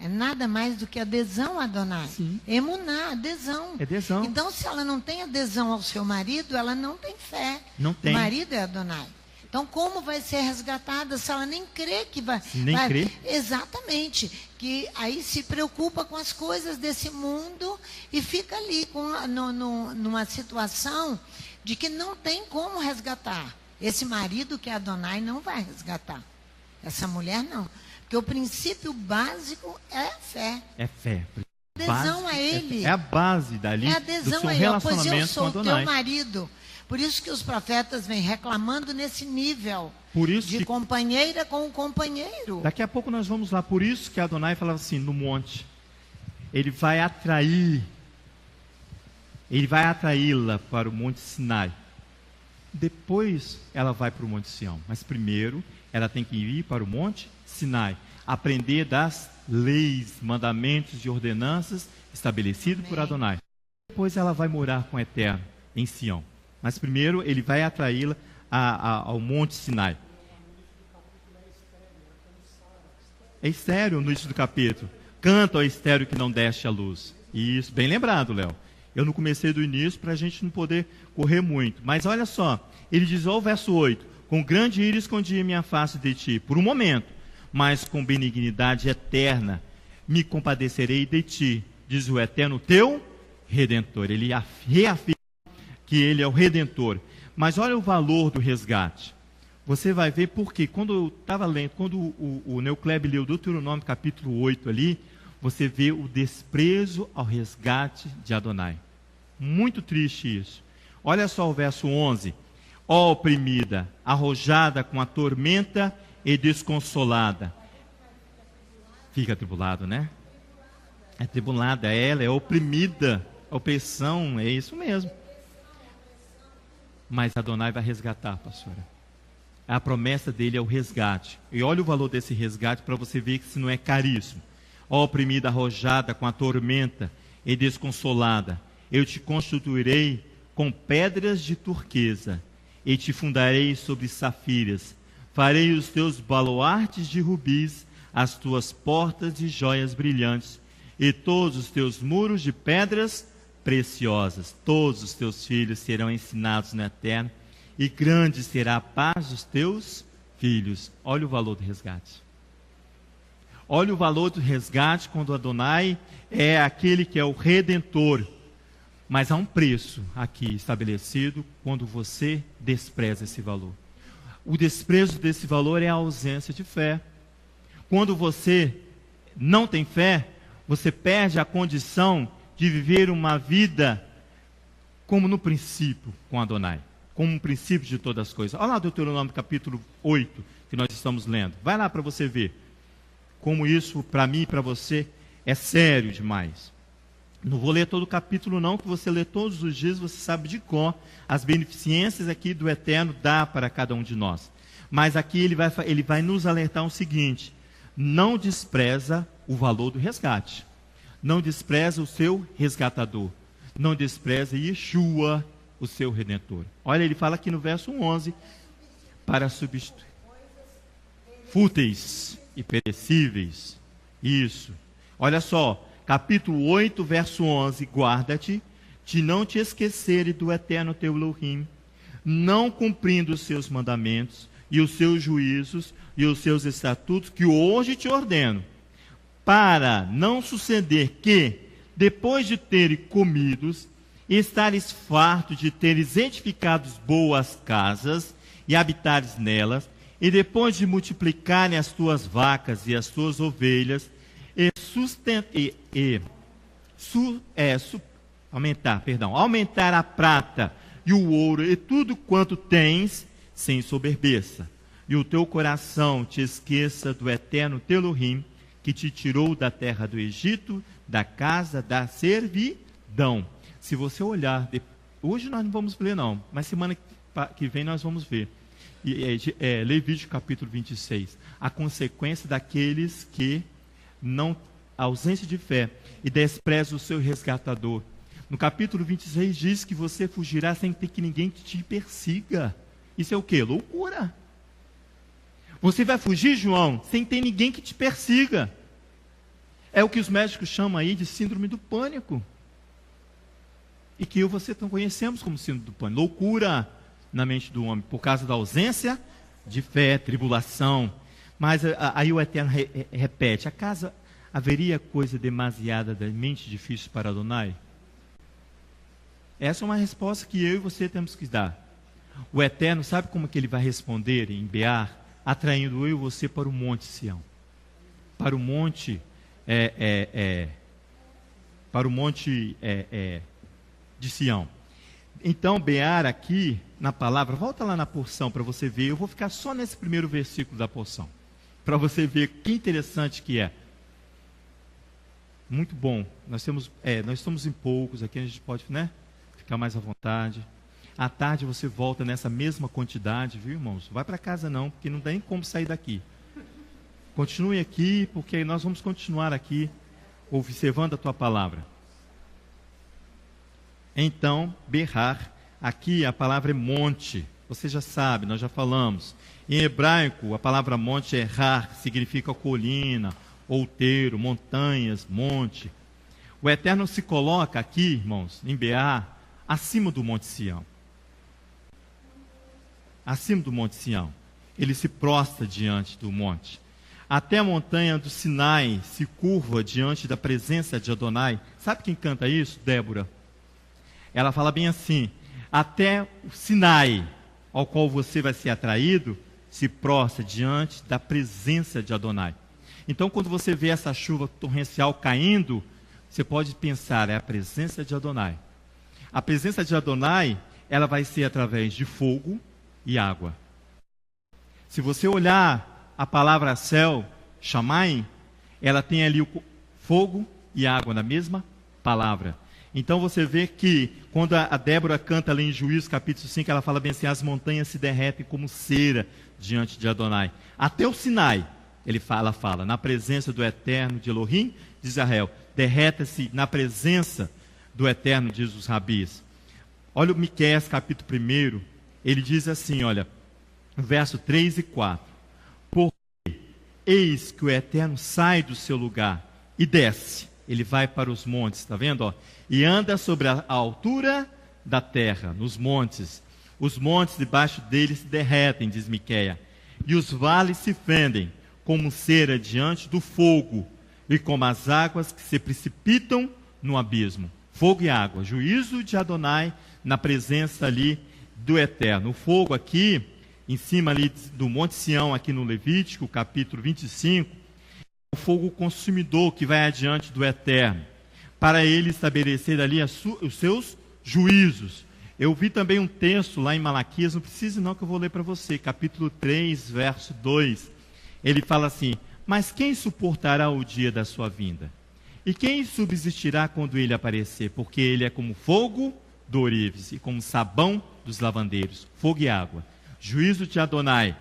é nada mais do que adesão a Adonai. Sim. Emuná, adesão. É adesão. Então, se ela não tem adesão ao seu marido, ela não tem fé. Não tem. O marido é Adonai. Então, como vai ser resgatada se ela nem crê que vai... Nem crê. Exatamente. Que aí se preocupa com as coisas desse mundo e fica ali numa situação de que não tem como resgatar. Esse marido que é Adonai não vai resgatar. Essa mulher não. Porque o princípio básico é a fé. É fé. Adesão a ele. É a base dali É do adesão seu a ele. Pois eu relacionamento com sou o Adonai. teu marido. Por isso que os profetas vêm reclamando nesse nível. Por isso de que companheira com o companheiro. daqui a pouco nós vamos lá. Por isso que Adonai falava assim, no monte. Ele vai atraí-la para o Monte Sinai. Depois ela vai para o Monte Sião. Mas primeiro ela tem que ir para o Monte Sinai. Aprender das leis, mandamentos e ordenanças estabelecidos por Adonai. Depois ela vai morar com o Eterno em Sião. Mas primeiro ele vai atraí-la ao Monte Sinai. É estéreo no início do capítulo. Canta, ó estéreo que não deste a luz. Isso, bem lembrado, Léo. Eu não comecei do início para a gente não poder correr muito. Mas olha só, ele diz, ó, o verso 8. Com grande ira escondi minha face de ti, por um momento, mas com benignidade eterna me compadecerei de ti, diz o Eterno teu Redentor. Ele reafirma que ele é o Redentor. Mas olha o valor do resgate. Você vai ver porque quando eu estava lendo, quando o Neucleb leu Deuteronômio capítulo 8 ali, você vê o desprezo ao resgate de Adonai. Muito triste isso. Olha só o verso 11. Ó oprimida, arrojada com a tormenta e desconsolada. Fica atribulado, né? É atribulada, ela é oprimida. Opressão, é isso mesmo. Mas Adonai vai resgatar, pastora. A promessa dele é o resgate. E olha o valor desse resgate para você ver que se não é caríssimo. Ó oprimida, arrojada com a tormenta e desconsolada, eu te constituirei com pedras de turquesa e te fundarei sobre safiras. Farei os teus baluartes de rubis, as tuas portas de joias brilhantes e todos os teus muros de pedras preciosas. Todos os teus filhos serão ensinados no Eterno e grande será a paz dos teus filhos. Olha o valor do resgate. Olha o valor do resgate quando Adonai é aquele que é o Redentor. Mas há um preço aqui estabelecido quando você despreza esse valor. O desprezo desse valor é a ausência de fé. Quando você não tem fé, você perde a condição de viver uma vida como no princípio com Adonai. Como um princípio de todas as coisas. Olha lá Deuteronômio capítulo 8, que nós estamos lendo. Vai lá para você ver como isso, para mim e para você, é sério demais. Não vou ler todo o capítulo não, que você lê todos os dias, você sabe de cor as beneficências aqui do Eterno dá para cada um de nós. Mas aqui ele vai nos alertar o seguinte: não despreza o valor do resgate. Não despreza o seu resgatador. Não despreza Yeshua, o seu Redentor. Olha, ele fala aqui no verso 11, para substituir fúteis e perecíveis. Isso. Olha só, capítulo 8, verso 11, guarda-te de não te esqueceres do Eterno teu Elohim, não cumprindo os seus mandamentos e os seus juízos e os seus estatutos que hoje te ordeno, para não suceder que, depois de terem comidos, estares farto de teres edificado boas casas e habitares nelas, e depois de multiplicarem as tuas vacas e as tuas ovelhas, aumentar a prata e o ouro e tudo quanto tens, sem soberbeça. E o teu coração te esqueça do eterno teu Elohim, que te tirou da terra do Egito, da casa da servidão. Se você olhar, hoje nós não vamos ler não, mas semana que vem nós vamos ver. Levítico capítulo 26, a consequência daqueles que não, ausência de fé, e despreza o seu resgatador. No capítulo 26 diz que você fugirá sem ter que ninguém te persiga. Isso é o quê? Loucura. Você vai fugir, João, sem ter ninguém que te persiga. É o que os médicos chamam aí de síndrome do pânico. E que eu e você conhecemos como síndrome do pânico. Loucura na mente do homem, por causa da ausência de fé, tribulação. Mas aí o Eterno repete, acaso haveria coisa demasiadamente difícil para Adonai? Essa é uma resposta que eu e você temos que dar. O Eterno, sabe como que ele vai responder em Bear? Atraindo eu e você para o Monte Sião. Para o Monte de Sião. Então, Bear aqui, na palavra, volta lá na porção para você ver, eu vou ficar só nesse primeiro versículo da porção, para você ver que interessante que é. Muito bom, nós estamos em poucos aqui, a gente pode, ficar mais à vontade. À tarde você volta nessa mesma quantidade, viu, irmãos? Vai para casa não, porque não tem como sair daqui. Continue aqui, porque nós vamos continuar aqui, observando a tua palavra. Então, berrar, aqui a palavra é monte, você já sabe, nós já falamos. Em hebraico, a palavra monte é har, significa colina, outeiro, montanhas, monte. O Eterno se coloca aqui, irmãos, em Bear, acima do Monte Sião. Acima do Monte Sião. Ele se prostra diante do monte. Até a montanha do Sinai se curva diante da presença de Adonai. Sabe quem canta isso? Débora. Ela fala bem assim, até o Sinai, ao qual você vai ser atraído, se prostra diante da presença de Adonai. Então, quando você vê essa chuva torrencial caindo, você pode pensar, é a presença de Adonai. A presença de Adonai, ela vai ser através de fogo e água. Se você olhar a palavra céu, Shamayim, ela tem ali o fogo e água na mesma palavra. Então você vê que quando a Débora canta ali em Juízes capítulo 5, ela fala bem assim, as montanhas se derretem como cera diante de Adonai. Até o Sinai, ela fala, na presença do Eterno de Elohim, de Israel, derreta-se na presença do Eterno, diz os rabis. Olha o Miqueias capítulo 1, ele diz assim, olha, verso 3 e 4. Porque eis que o Eterno sai do seu lugar e desce, ele vai para os montes, está vendo? Ó? E anda sobre a altura da terra, nos montes. Os montes debaixo dele se derretem, diz Miqueias, e os vales se fendem, como cera diante do fogo, e como as águas que se precipitam no abismo. Fogo e água, juízo de Adonai na presença ali do Eterno. O fogo aqui, em cima ali do Monte Sião, aqui no Levítico, capítulo 25, o fogo consumidor que vai adiante do Eterno, para ele estabelecer ali os seus juízos. Eu vi também um texto lá em Malaquias, não precisa não que eu vou ler para você, capítulo 3, verso 2. Ele fala assim, mas quem suportará o dia da sua vinda? E quem subsistirá quando ele aparecer? Porque ele é como fogo do ourives e como sabão dos lavandeiros, fogo e água. Juízo de Adonai.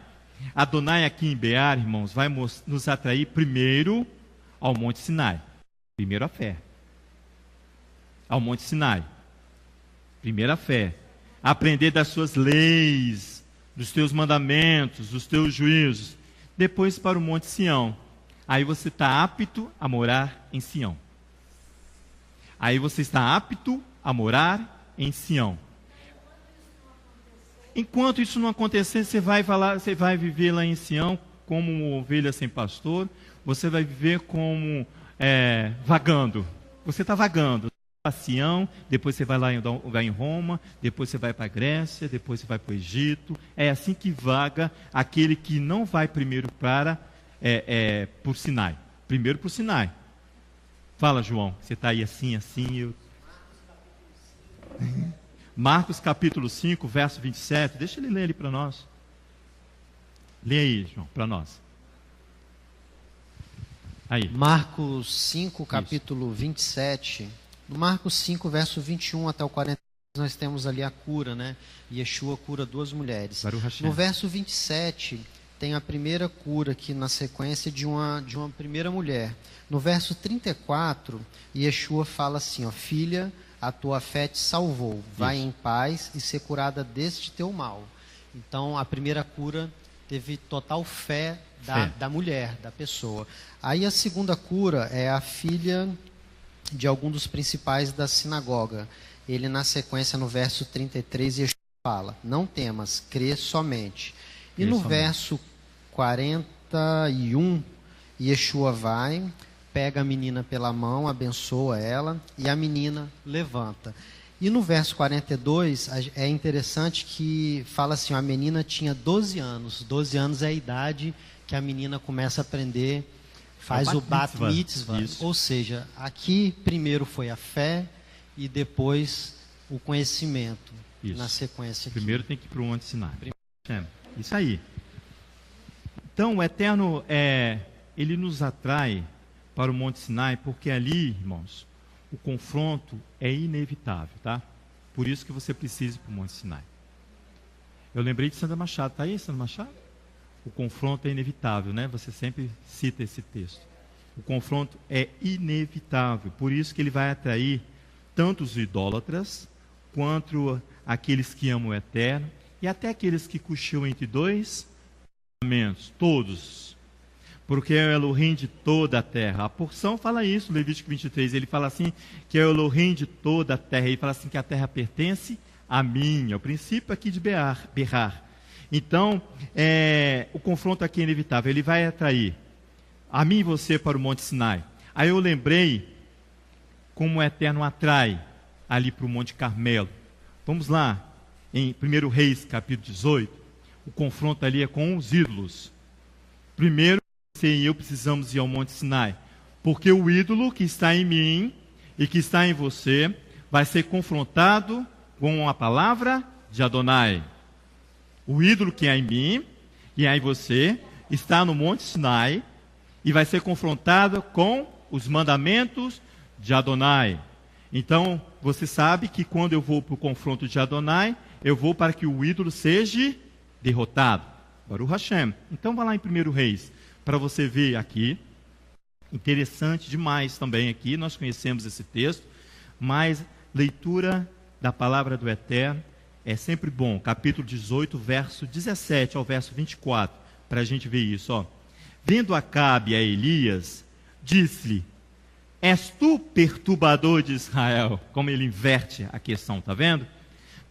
Adonai aqui em Bear, irmãos, vai nos atrair primeiro ao Monte Sinai. Primeiro a fé. Ao Monte Sinai. Primeiro a fé. Aprender das suas leis, dos teus mandamentos, dos teus juízos. Depois para o Monte Sião. Aí você está apto a morar em Sião. Aí você está apto a morar em Sião. Enquanto isso não acontecer, você vai viver lá em Sião como uma ovelha sem pastor, você vai viver como vagando. Você está vagando. Sião, depois você vai lá em Roma, depois você vai para a Grécia, depois você vai para o Egito. É assim que vaga aquele que não vai primeiro por Sinai. Primeiro por Sinai. Fala, João, você está aí assim. Marcos capítulo 5, verso 27. Deixa ele ler ali para nós. Lê aí, João, para nós. Aí. Marcos 5, capítulo 27. No Marcos 5, verso 21 até o 40, nós temos ali a cura, né? Yeshua cura 2 mulheres. No verso 27, tem a primeira cura aqui na sequência de uma primeira mulher. No verso 34, Yeshua fala assim, ó, filha, a tua fé te salvou. Vai em paz e ser curada deste teu mal. Então, a primeira cura teve total fé da mulher, da pessoa. Aí a segunda cura é a filha de algum dos principais da sinagoga. Ele, na sequência, no verso 33, Yeshua fala, não temas, crê somente. E no verso 41, Yeshua vai, pega a menina pela mão, abençoa ela, e a menina levanta. E no verso 42, é interessante que fala assim, a menina tinha 12 anos. 12 anos é a idade que a menina começa a aprender, faz o bat mitzvah. Ou seja, aqui primeiro foi a fé e depois o conhecimento. Isso. Na sequência aqui. Primeiro tem que ir para o Monte Sinai. Isso aí. Então o Eterno, ele nos atrai para o Monte Sinai, porque ali, irmãos, o confronto é inevitável, tá? Por isso que você precisa ir para o Monte Sinai. Eu lembrei de Sandra Machado. Está aí, Sandra Machado? O confronto é inevitável, né? Você sempre cita esse texto. O confronto é inevitável. Por isso que ele vai atrair tanto os idólatras, quanto aqueles que amam o Eterno, e até aqueles que cochilam entre 2 mandamentos, todos. Porque é o Elohim de toda a terra. A porção fala isso, Levítico 23, ele fala assim, que é o Elohim de toda a terra. Ele fala assim, que a terra pertence a mim. É o princípio aqui de Berrar. Então, o confronto aqui é inevitável. Ele vai atrair a mim e você para o Monte Sinai. Aí eu lembrei como o Eterno atrai ali para o Monte Carmelo. Vamos lá, em 1 Reis, capítulo 18. O confronto ali é com os ídolos. Primeiro, você e eu precisamos ir ao Monte Sinai, porque o ídolo que está em mim e que está em você vai ser confrontado com a palavra de Adonai. O ídolo que é em mim e é em você está no Monte Sinai e vai ser confrontado com os mandamentos de Adonai. Então, você sabe que quando eu vou para o confronto de Adonai, eu vou para que o ídolo seja derrotado. Baruch Hashem. Então, vá lá em 1 Reis, para você ver aqui. Interessante demais também aqui, nós conhecemos esse texto, mas leitura da palavra do Eterno é sempre bom. Capítulo 18, verso 17 ao verso 24, para a gente ver isso. Ó. Vendo Acabe a Elias, disse-lhe, és tu perturbador de Israel? Como ele inverte a questão, está vendo?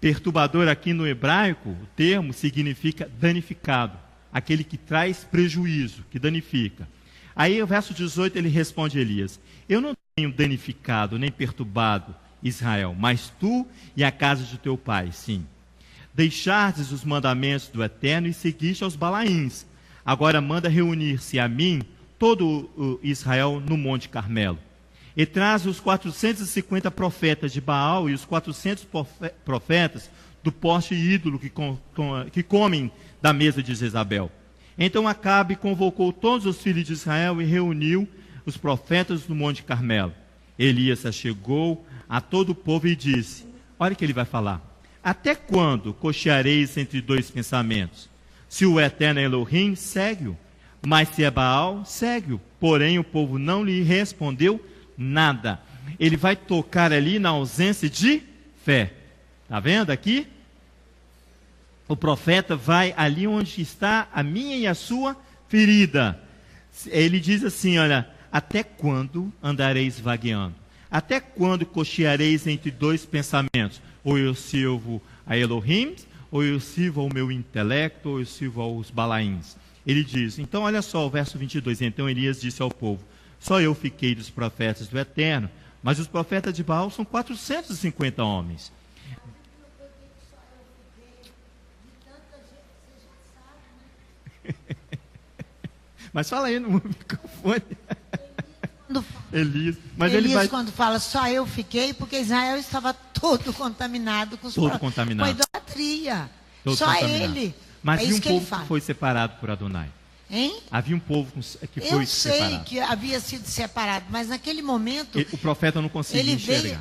Perturbador aqui no hebraico, o termo significa danificado, aquele que traz prejuízo, que danifica. Aí o verso 18 ele responde a Elias, eu não tenho danificado nem perturbado Israel, mas tu e a casa de teu pai, sim. Deixastes os mandamentos do Eterno e seguiste aos Balaíns. Agora manda reunir-se a mim todo o Israel no Monte Carmelo. E traz os 450 profetas de Baal e os 400 profetas do poste ídolo que comem da mesa de Jezabel. Então Acabe convocou todos os filhos de Israel e reuniu os profetas no Monte Carmelo. Elias chegou a todo o povo e disse, olha o que ele vai falar, até quando cocheareis entre 2 pensamentos? Se o Eterno é Elohim, segue-o, mas se é Baal, segue-o. Porém o povo não lhe respondeu nada. Ele vai tocar ali na ausência de fé. Está vendo aqui? O profeta vai ali onde está a minha e a sua ferida. Ele diz assim, olha, até quando andareis vagueando? Até quando cocheareis entre 2 pensamentos? Ou eu sirvo a Elohim, ou eu sirvo ao meu intelecto, ou eu sirvo aos Balaíns. Ele diz, então olha só o verso 22, então Elias disse ao povo, só eu fiquei dos profetas do Eterno, mas os profetas de Baal são 450 homens. Mas fala aí no microfone. Elias, mas Elias ele vai... quando fala só eu fiquei, porque Israel estava todo contaminado com contaminado. com a idolatria. Todo só contaminado. ele. Mas é havia um isso que ele povo fala. que foi separado por Adonai. Hein? Havia um povo que foi Eu sei separado. que havia sido separado, mas naquele momento O profeta não conseguia ele enxergar.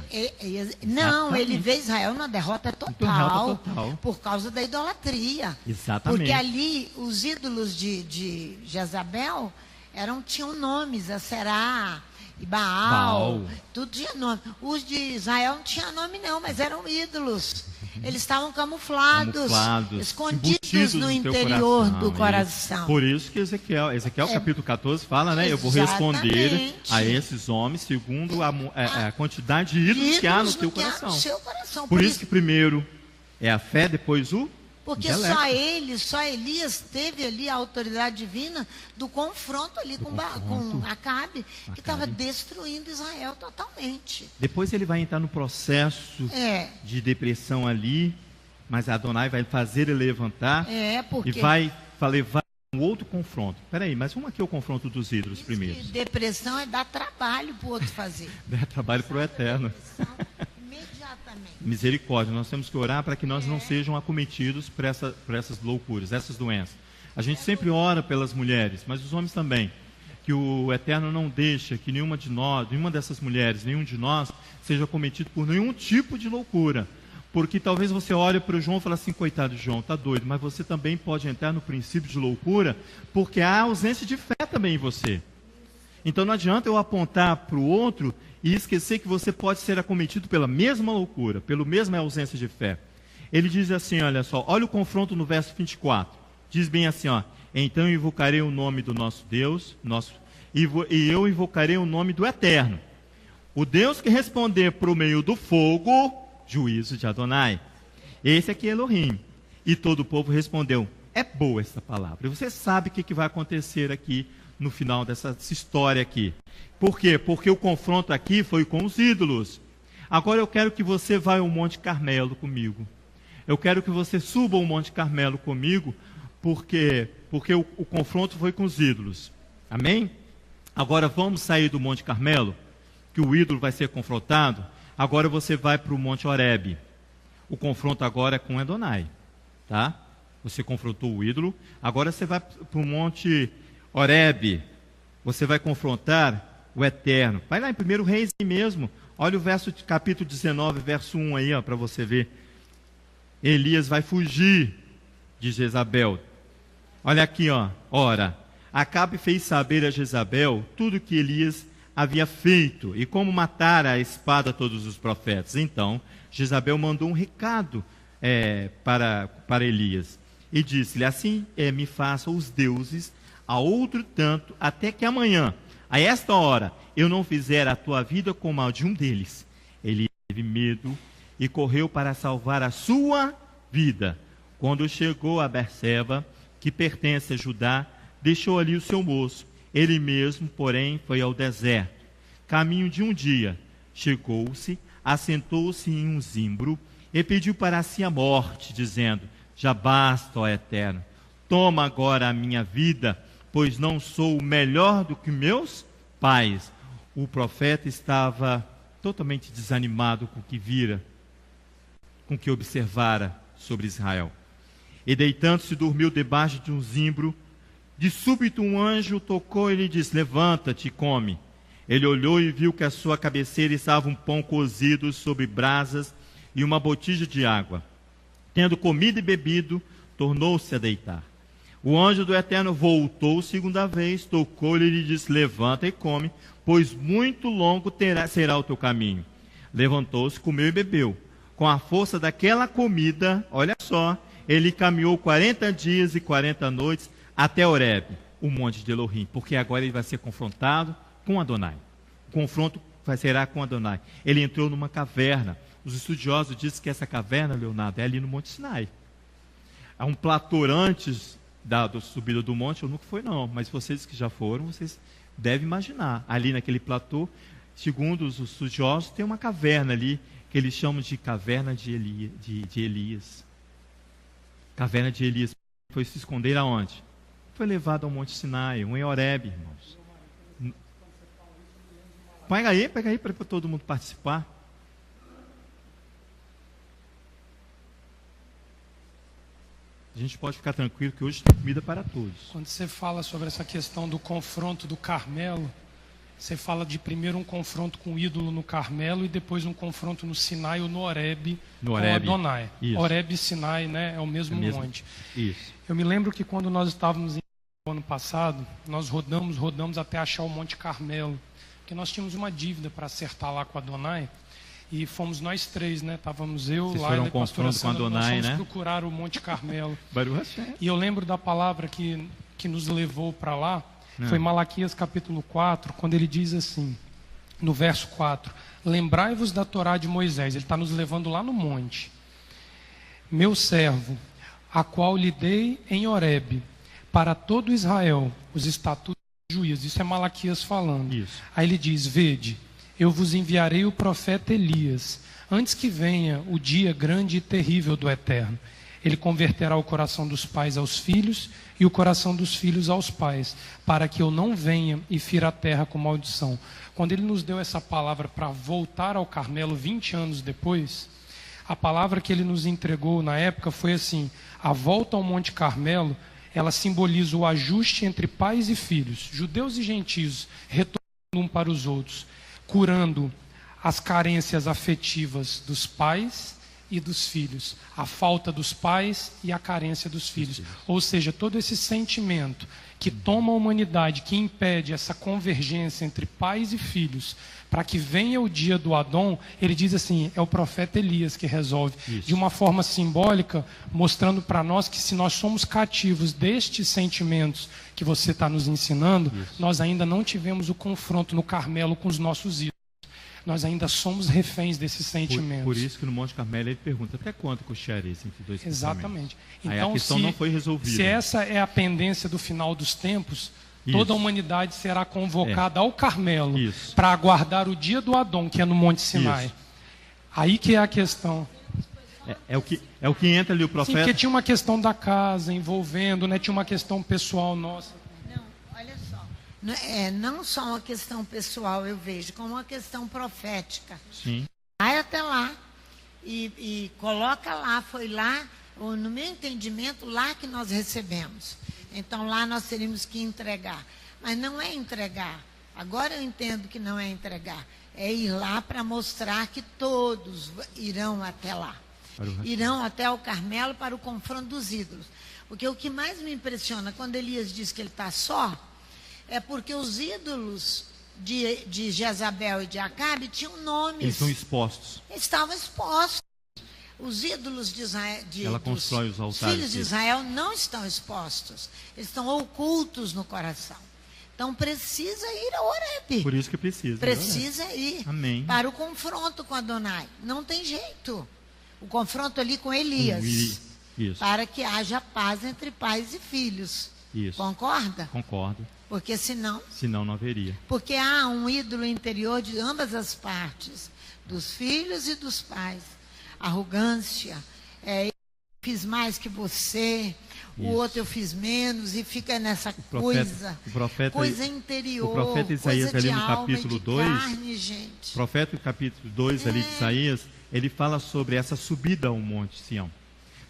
Não, ele vê Israel na derrota total, por causa da idolatria. Exatamente. Porque ali os ídolos de Jezabel tinham nomes, Aserá e Baal, tudo tinha nome. Os de Israel não tinham nome não, mas eram ídolos. Eles estavam camuflados, escondidos no interior do coração. Por isso que Ezequiel capítulo 14 fala, né? Eu vou responder a esses homens segundo a quantidade de ídolos que há no teu coração. Por isso que primeiro é a fé, depois o porque intelecto. só Elias teve ali a autoridade divina do confronto ali com Acabe, que estava destruindo Israel totalmente. Depois ele vai entrar no processo de depressão ali, mas Adonai vai fazer ele levantar e vai levar um outro confronto. Peraí, mas vamos aqui ao confronto dos ídolos primeiro. Depressão é dar trabalho para o outro fazer. Dá trabalho para o Eterno. Misericórdia, nós temos que orar para que nós não sejam acometidos por essas loucuras, essas doenças. A gente sempre ora pelas mulheres, mas os homens também. Que o Eterno não deixa que nenhuma dessas mulheres, nenhum de nós, seja acometido por nenhum tipo de loucura. Porque talvez você olhe para o João e fale assim, coitado de João, está doido, mas você também pode entrar no princípio de loucura, porque há ausência de fé também em você. Então não adianta eu apontar para o outro e esquecer que você pode ser acometido pela mesma loucura, pela mesma ausência de fé. Ele diz assim, olha só, olha o confronto no verso 24. Diz bem assim, ó, então eu invocarei o nome do nosso Deus, e eu invocarei o nome do Eterno. O Deus que responder por meio do fogo, juízo de Adonai. Esse aqui é Elohim. E todo o povo respondeu, é boa essa palavra. E você sabe o que vai acontecer aqui no final dessa história aqui. Por quê? Porque o confronto aqui foi com os ídolos. Agora eu quero que você vá ao Monte Carmelo comigo. Eu quero que você suba ao Monte Carmelo comigo, porque o confronto foi com os ídolos. Amém? Agora vamos sair do Monte Carmelo, que o ídolo vai ser confrontado. Agora você vai para o Monte Horebe. O confronto agora é com Adonai. Tá? Você confrontou o ídolo. Agora você vai para o Monte Horebe, você vai confrontar o Eterno. Vai lá em 1 Reis mesmo. Olha o capítulo 19, verso 1 aí, para você ver. Elias vai fugir de Jezabel. Olha aqui, ó. Ora, Acabe fez saber a Jezabel tudo que Elias havia feito e como matara a espada todos os profetas. Então, Jezabel mandou um recado para Elias e disse-lhe, assim me façam os deuses a outro tanto, até que amanhã, a esta hora, eu não fizer a tua vida como a de um deles. Ele teve medo e correu para salvar a sua vida. Quando chegou a Berseba, que pertence a Judá, deixou ali o seu moço. Ele mesmo, porém, foi ao deserto. Caminho de um dia, chegou-se, assentou-se em um zimbro e pediu para si a morte, dizendo, já basta, ó Eterno, toma agora a minha vida, pois não sou melhor do que meus pais. O profeta estava totalmente desanimado com o que vira, com o que observara sobre Israel. E deitando-se, dormiu debaixo de um zimbro. De súbito um anjo tocou e lhe disse, levanta-te e come. Ele olhou e viu que à sua cabeceira estava um pão cozido sobre brasas e uma botija de água. Tendo comido e bebido, tornou-se a deitar. O anjo do Eterno voltou segunda vez, tocou-lhe e lhe disse, levanta e come, pois muito longo será o teu caminho. Levantou-se, comeu e bebeu. Com a força daquela comida, olha só, ele caminhou 40 dias e 40 noites até Horebe, o monte de Elohim, porque agora ele vai ser confrontado com Adonai. O confronto será com Adonai. Ele entrou numa caverna. Os estudiosos dizem que essa caverna, Leonardo, é ali no Monte Sinai. Há um platô antes da subida do monte, eu nunca fui não, mas vocês que já foram, vocês devem imaginar. Ali naquele platô, segundo os estudiosos, tem uma caverna ali, que eles chamam de caverna de Elias. Caverna de Elias. Foi se esconder aonde? Foi levado ao Monte Sinai, em Horebe, irmãos. Pega aí para todo mundo participar. A gente pode ficar tranquilo que hoje tem comida para todos. Quando você fala sobre essa questão do confronto do Carmelo, você fala de primeiro um confronto com o ídolo no Carmelo e depois um confronto no Sinai ou no Horebe com Adonai. Isso. Horebe e Sinai, né, é o mesmo monte. Isso. Eu me lembro que quando nós estávamos em ano passado, nós rodamos até achar o Monte Carmelo, porque nós tínhamos uma dívida para acertar lá com Adonai. E fomos nós três, né? Estávamos eu, Laila e a pastora Sandra, nós fomos procurar o Monte Carmelo. E eu lembro da palavra que nos levou para lá, foi Malaquias capítulo 4, quando ele diz assim, no verso 4, lembrai-vos da Torá de Moisés, ele está nos levando lá no monte. Meu servo, a qual lhe dei em Horebe, para todo Israel, os estatutos e juízos. Isso é Malaquias falando. Isso. Aí ele diz, vede, eu vos enviarei o profeta Elias, antes que venha o dia grande e terrível do Eterno. Ele converterá o coração dos pais aos filhos e o coração dos filhos aos pais, para que eu não venha e fira a terra com maldição. Quando ele nos deu essa palavra para voltar ao Carmelo 20 anos depois, a palavra que ele nos entregou na época foi assim, a volta ao Monte Carmelo, ela simboliza o ajuste entre pais e filhos, judeus e gentios, retornando um para os outros, curando as carências afetivas dos pais e dos filhos, a falta dos pais e a carência dos filhos. Ou seja, todo esse sentimento que toma a humanidade, que impede essa convergência entre pais e filhos, para que venha o dia do Adão, ele diz assim, é o profeta Elias que resolve. Isso. De uma forma simbólica, mostrando para nós que se nós somos cativos destes sentimentos que você está nos ensinando, nós ainda não tivemos o confronto no Carmelo com os nossos ídolos. Nós ainda somos reféns desses sentimentos. Por isso que no Monte Carmelo ele pergunta, até quanto cocheareis entre dois pensamentos? Exatamente. Então, aí a questão não foi resolvida. Se essa é a pendência do final dos tempos, toda a humanidade será convocada ao Carmelo para aguardar o dia do Adão, que é no Monte Sinai. Isso. Aí que é a questão. É o que entra ali o profeta. Sim, porque tinha uma questão da casa envolvendo, né? Tinha uma questão pessoal nossa. Não só uma questão pessoal, eu vejo, como uma questão profética. Sim. Vai até lá e coloca lá, foi lá, no meu entendimento, lá que nós recebemos. Então lá nós teríamos que entregar. Mas não é entregar. Agora eu entendo que não é entregar. É ir lá para mostrar que todos irão até lá. Irão até o Carmelo para o confronto dos ídolos. Porque o que mais me impressiona, quando Elias diz que ele está só, é porque os ídolos de Jezabel e de Acabe tinham nomes. Eles estão expostos. Estavam expostos. Os ídolos de Israel, ela constrói os altares. Filhos de Israel não estão expostos. Eles estão ocultos no coração. Então precisa ir a Horebe. Por isso que precisa. Precisa ir. Amém. Para o confronto com Adonai. Não tem jeito. O confronto ali com Elias. Isso. Para que haja paz entre pais e filhos. Isso. Concorda? Concordo. Porque senão não haveria. Porque há um ídolo interior de ambas as partes, dos filhos e dos pais. Arrogância, eu fiz mais que você, o outro eu fiz menos, e fica nessa coisa interior, o profeta Isaías ali no capítulo 2, carne, gente. O profeta no capítulo 2 ali de Isaías, ele fala sobre essa subida ao Monte Sião.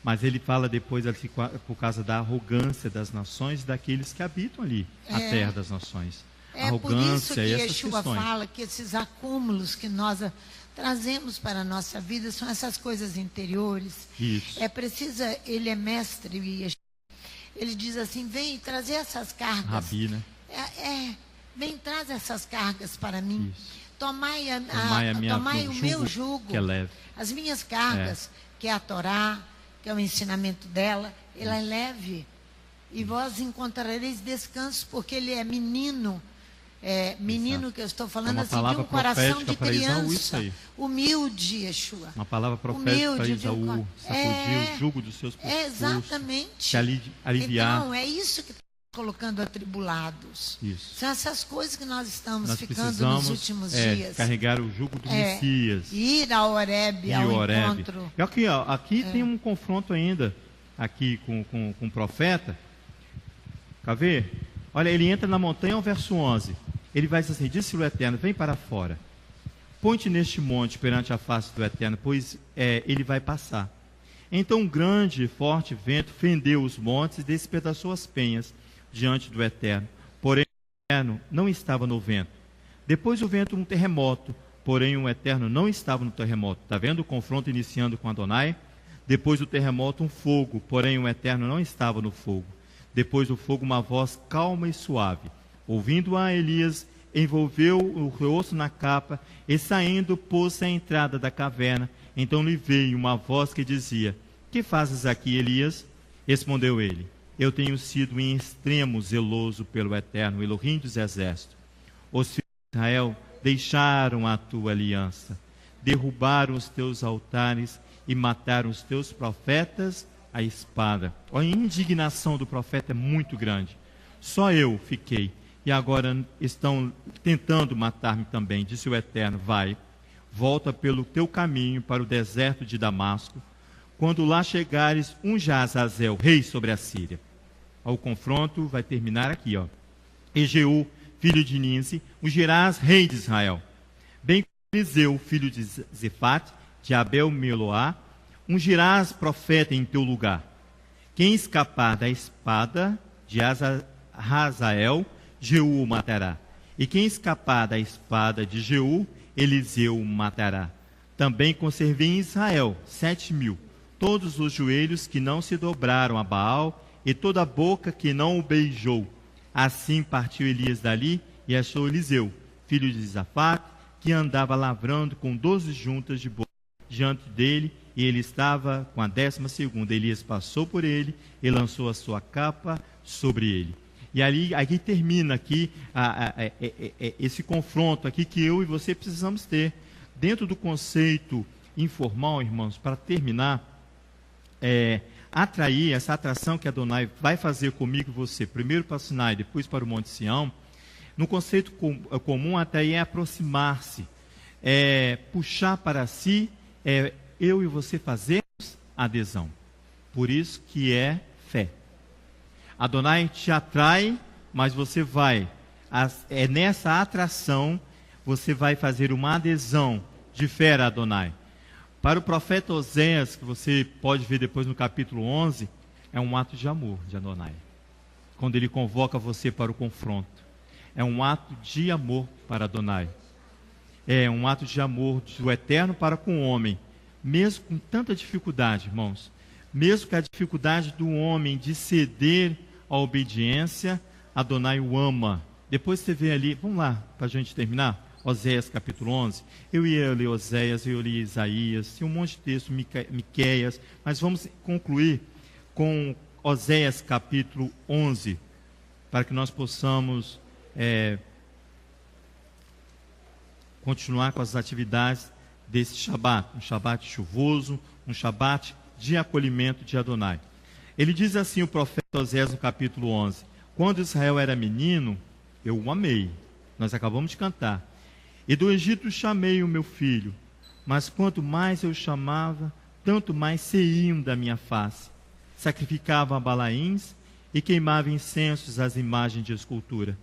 Mas ele fala depois, assim, por causa da arrogância das nações, daqueles que habitam ali, a terra das nações. Arrogância por isso que essas Yeshua questões. fala que esses acúmulos que nós trazemos para a nossa vida são essas coisas interiores. Isso. É preciso, ele é mestre, ele diz assim, vem trazer essas cargas. Rabi, né? Vem, traz essas cargas para mim. Isso. Tomai o meu jugo, que é leve. As minhas cargas, que é a Torá, que é o ensinamento dela, ela é leve. E vós encontrareis descanso, porque ele é menino menino, Exato. que eu estou falando Uma assim, de um palavra coração profética de para Esaú, isso criança, aí. humilde, Yeshua. Uma palavra profética para Humilde, de um Esaú, sacudir o jugo dos seus exatamente. se aliviar. Então, é isso que está colocando atribulados. Isso. São essas coisas que nós estamos Nós ficando precisamos nos últimos dias. carregar o jugo do Messias. Ir ao Horebe, ao Horebe. encontro. E aqui, ó, aqui tem um confronto ainda, aqui com o profeta. Quer ver? Olha, ele entra na montanha, o verso 11. Ele vai dizer assim: disse o Eterno, vem para fora. Põe-te neste monte perante a face do Eterno, pois ele vai passar. Então um grande e forte vento fendeu os montes e despedaçou as penhas diante do Eterno. Porém o Eterno não estava no vento. Depois o vento um terremoto, porém o Eterno não estava no terremoto. Está vendo o confronto iniciando com Adonai? Depois do terremoto um fogo, porém o Eterno não estava no fogo. Depois do fogo uma voz calma e suave. Ouvindo-a, Elias envolveu o rosto na capa e saindo pôs-se à entrada da caverna. Então lhe veio uma voz que dizia: que fazes aqui, Elias? Respondeu ele: eu tenho sido em extremo zeloso pelo Eterno, Elohim dos exércitos. Os filhos de Israel deixaram a tua aliança, derrubaram os teus altares e mataram os teus profetas à espada. A indignação do profeta é muito grande. Só eu fiquei, e agora estão tentando matar-me também. Disse o Eterno: vai, volta pelo teu caminho para o deserto de Damasco. Quando lá chegares, unja Azazel, rei sobre a Síria. O confronto vai terminar aqui, ó. E Jeú, filho de Ninsi, ungirás rei de Israel. Bem como Eliseu, filho de Zefate, de Abel-Meloá, ungirás profeta em teu lugar. Quem escapar da espada de Hazael, Jeú o matará. E quem escapar da espada de Jeú, Eliseu o matará. Também conservei em Israel 7.000, todos os joelhos que não se dobraram a Baal, e toda a boca que não o beijou. Assim partiu Elias dali, e achou Eliseu, filho de Zafate, que andava lavrando com 12 juntas de boi diante dele, e ele estava com a 12ª. Elias passou por ele e lançou a sua capa sobre ele. E ali, aqui termina aqui esse confronto aqui que eu e você precisamos ter. Dentro do conceito informal, irmãos, para terminar, atrair, essa atração que Adonai vai fazer comigo e você, primeiro para Sinai, depois para o Monte Sião, no conceito comum até aproximar-se, puxar para si, eu e você fazermos adesão. Por isso que é fé. Adonai te atrai, mas você vai, nessa atração, você vai fazer uma adesão de fé a Adonai. Para o profeta Oséias, que você pode ver depois no capítulo 11, é um ato de amor de Adonai. Quando ele convoca você para o confronto, é um ato de amor para Adonai. É um ato de amor do Eterno para com o homem. Mesmo com tanta dificuldade, irmãos, mesmo com a dificuldade do homem de ceder à obediência, Adonai o ama. Depois você vê ali, vamos lá, para a gente terminar, Oséias capítulo 11, eu ia ler Oséias, eu li Isaías, tem um monte de texto, Miqueias, mas vamos concluir com Oséias capítulo 11, para que nós possamos continuar com as atividades desse Shabat, um Shabat chuvoso, um Shabat de acolhimento de Adonai. Ele diz assim, o profeta Oséias no capítulo 11, quando Israel era menino, eu o amei, nós acabamos de cantar, e do Egito chamei o meu filho, mas quanto mais eu chamava, tanto mais saíam da minha face, sacrificavam a Balaíns e queimavam incensos às imagens de escultura.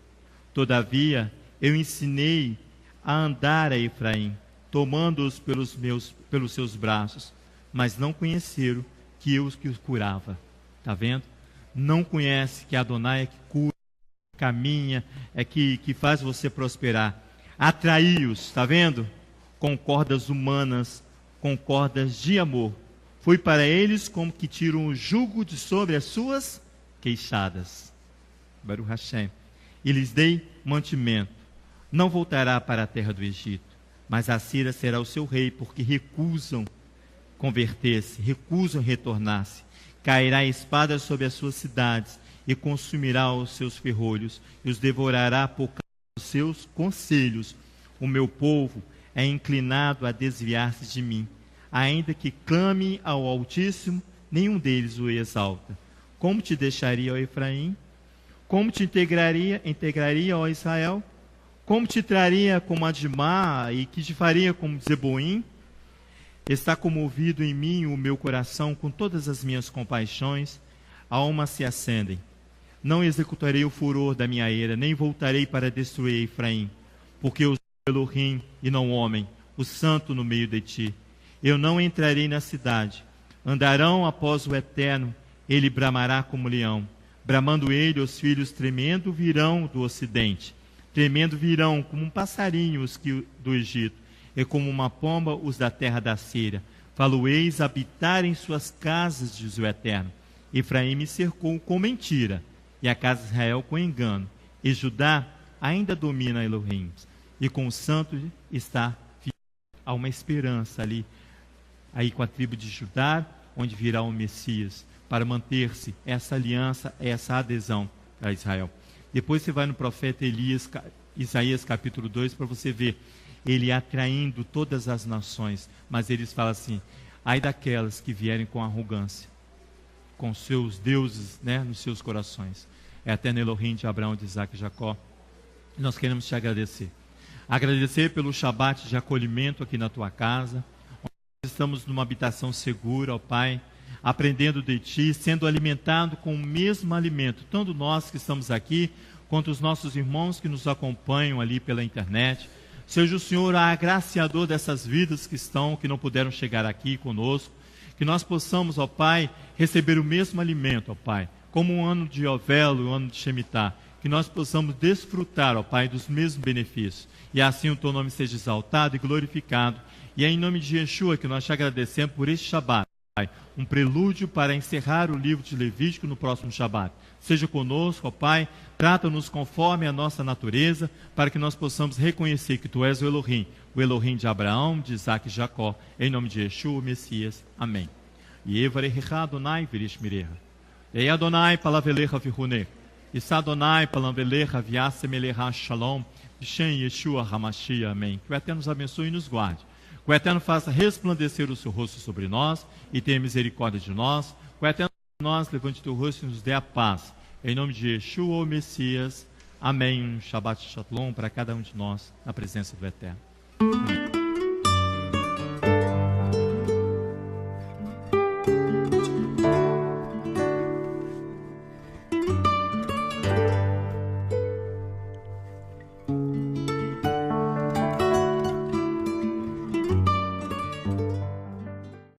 Todavia, eu ensinei a andar a Efraim, tomando-os pelos seus braços, mas não conheceram que eu os curava. Está vendo? Não conhece que Adonai é que cura, caminha, é que faz você prosperar. Atraí-os, está vendo? Com cordas humanas, com cordas de amor. Foi para eles como que tiram o jugo de sobre as suas queixadas. Baruch Hashem. E lhes dei mantimento. Não voltará para a terra do Egito, mas a Síria será o seu rei, porque recusam converter-se, recusam retornar-se. Cairá a espada sobre as suas cidades e consumirá os seus ferrolhos e os devorará por causa dos seus conselhos. O meu povo é inclinado a desviar-se de mim. Ainda que clame ao Altíssimo, nenhum deles o exalta. Como te deixaria, ó Efraim? Como te integraria, ó Israel? Como te traria como Admá e que te faria como Zeboim? Está comovido em mim o meu coração com todas as minhas compaixões. Almas se acendem. Não executarei o furor da minha ira, nem voltarei para destruir Efraim, porque eu sou Elohim e não homem, o santo no meio de ti. Eu não entrarei na cidade. Andarão após o Eterno, ele bramará como leão. Bramando ele, os filhos tremendo virão do ocidente. Tremendo virão como um passarinho os que do Egito, e como uma pomba os da terra da Síria. Falo-eis habitar em suas casas, diz o Eterno. Efraim me cercou com mentira, e a casa de Israel com engano. E Judá ainda domina Elohim, e com o santo está fiel. Há uma esperança ali, aí com a tribo de Judá, onde virá o Messias, para manter-se essa aliança, essa adesão a Israel. Depois você vai no profeta Isaías capítulo 2, para você ver ele atraindo todas as nações, mas eles falam assim: ai daquelas que vierem com arrogância, com seus deuses, né, nos seus corações. É Eterno Elohim de Abraão, de Isaac e Jacó. Nós queremos te agradecer. Agradecer pelo Shabat de acolhimento aqui na tua casa. Estamos numa habitação segura, ó Pai, aprendendo de Ti, sendo alimentado com o mesmo alimento, tanto nós que estamos aqui, quanto os nossos irmãos que nos acompanham ali pela internet. Seja o Senhor o agraciador dessas vidas que não puderam chegar aqui conosco, que nós possamos, ó Pai, receber o mesmo alimento, ó Pai, como um ano de Yovel, um ano de Shemitah, que nós possamos desfrutar, ó Pai, dos mesmos benefícios, e assim o Teu nome seja exaltado e glorificado. E é em nome de Yeshua que nós te agradecemos por este Shabat, Pai, um prelúdio para encerrar o livro de Levítico no próximo Shabat. Seja conosco, ó Pai, trata-nos conforme a nossa natureza, para que nós possamos reconhecer que Tu és o Elohim de Abraão, de Isaac e Jacó, em nome de Yeshua, o Messias. Amém. Yevarecha Adonai virishmirecha. Ei Adonai palavelecha virunech. Issa Adonai palavelecha viasemelecha shalom. Bishem Yeshua Hamashiach. Amém. Que o Eterno nos abençoe e nos guarde. Que o Eterno faça resplandecer o seu rosto sobre nós e tenha misericórdia de nós. Que o Eterno nós levante o teu rosto e nos dê a paz. Em nome de Yeshua, o Messias. Amém. Um Shabbat Shalom para cada um de nós, na presença do Eterno. Amém.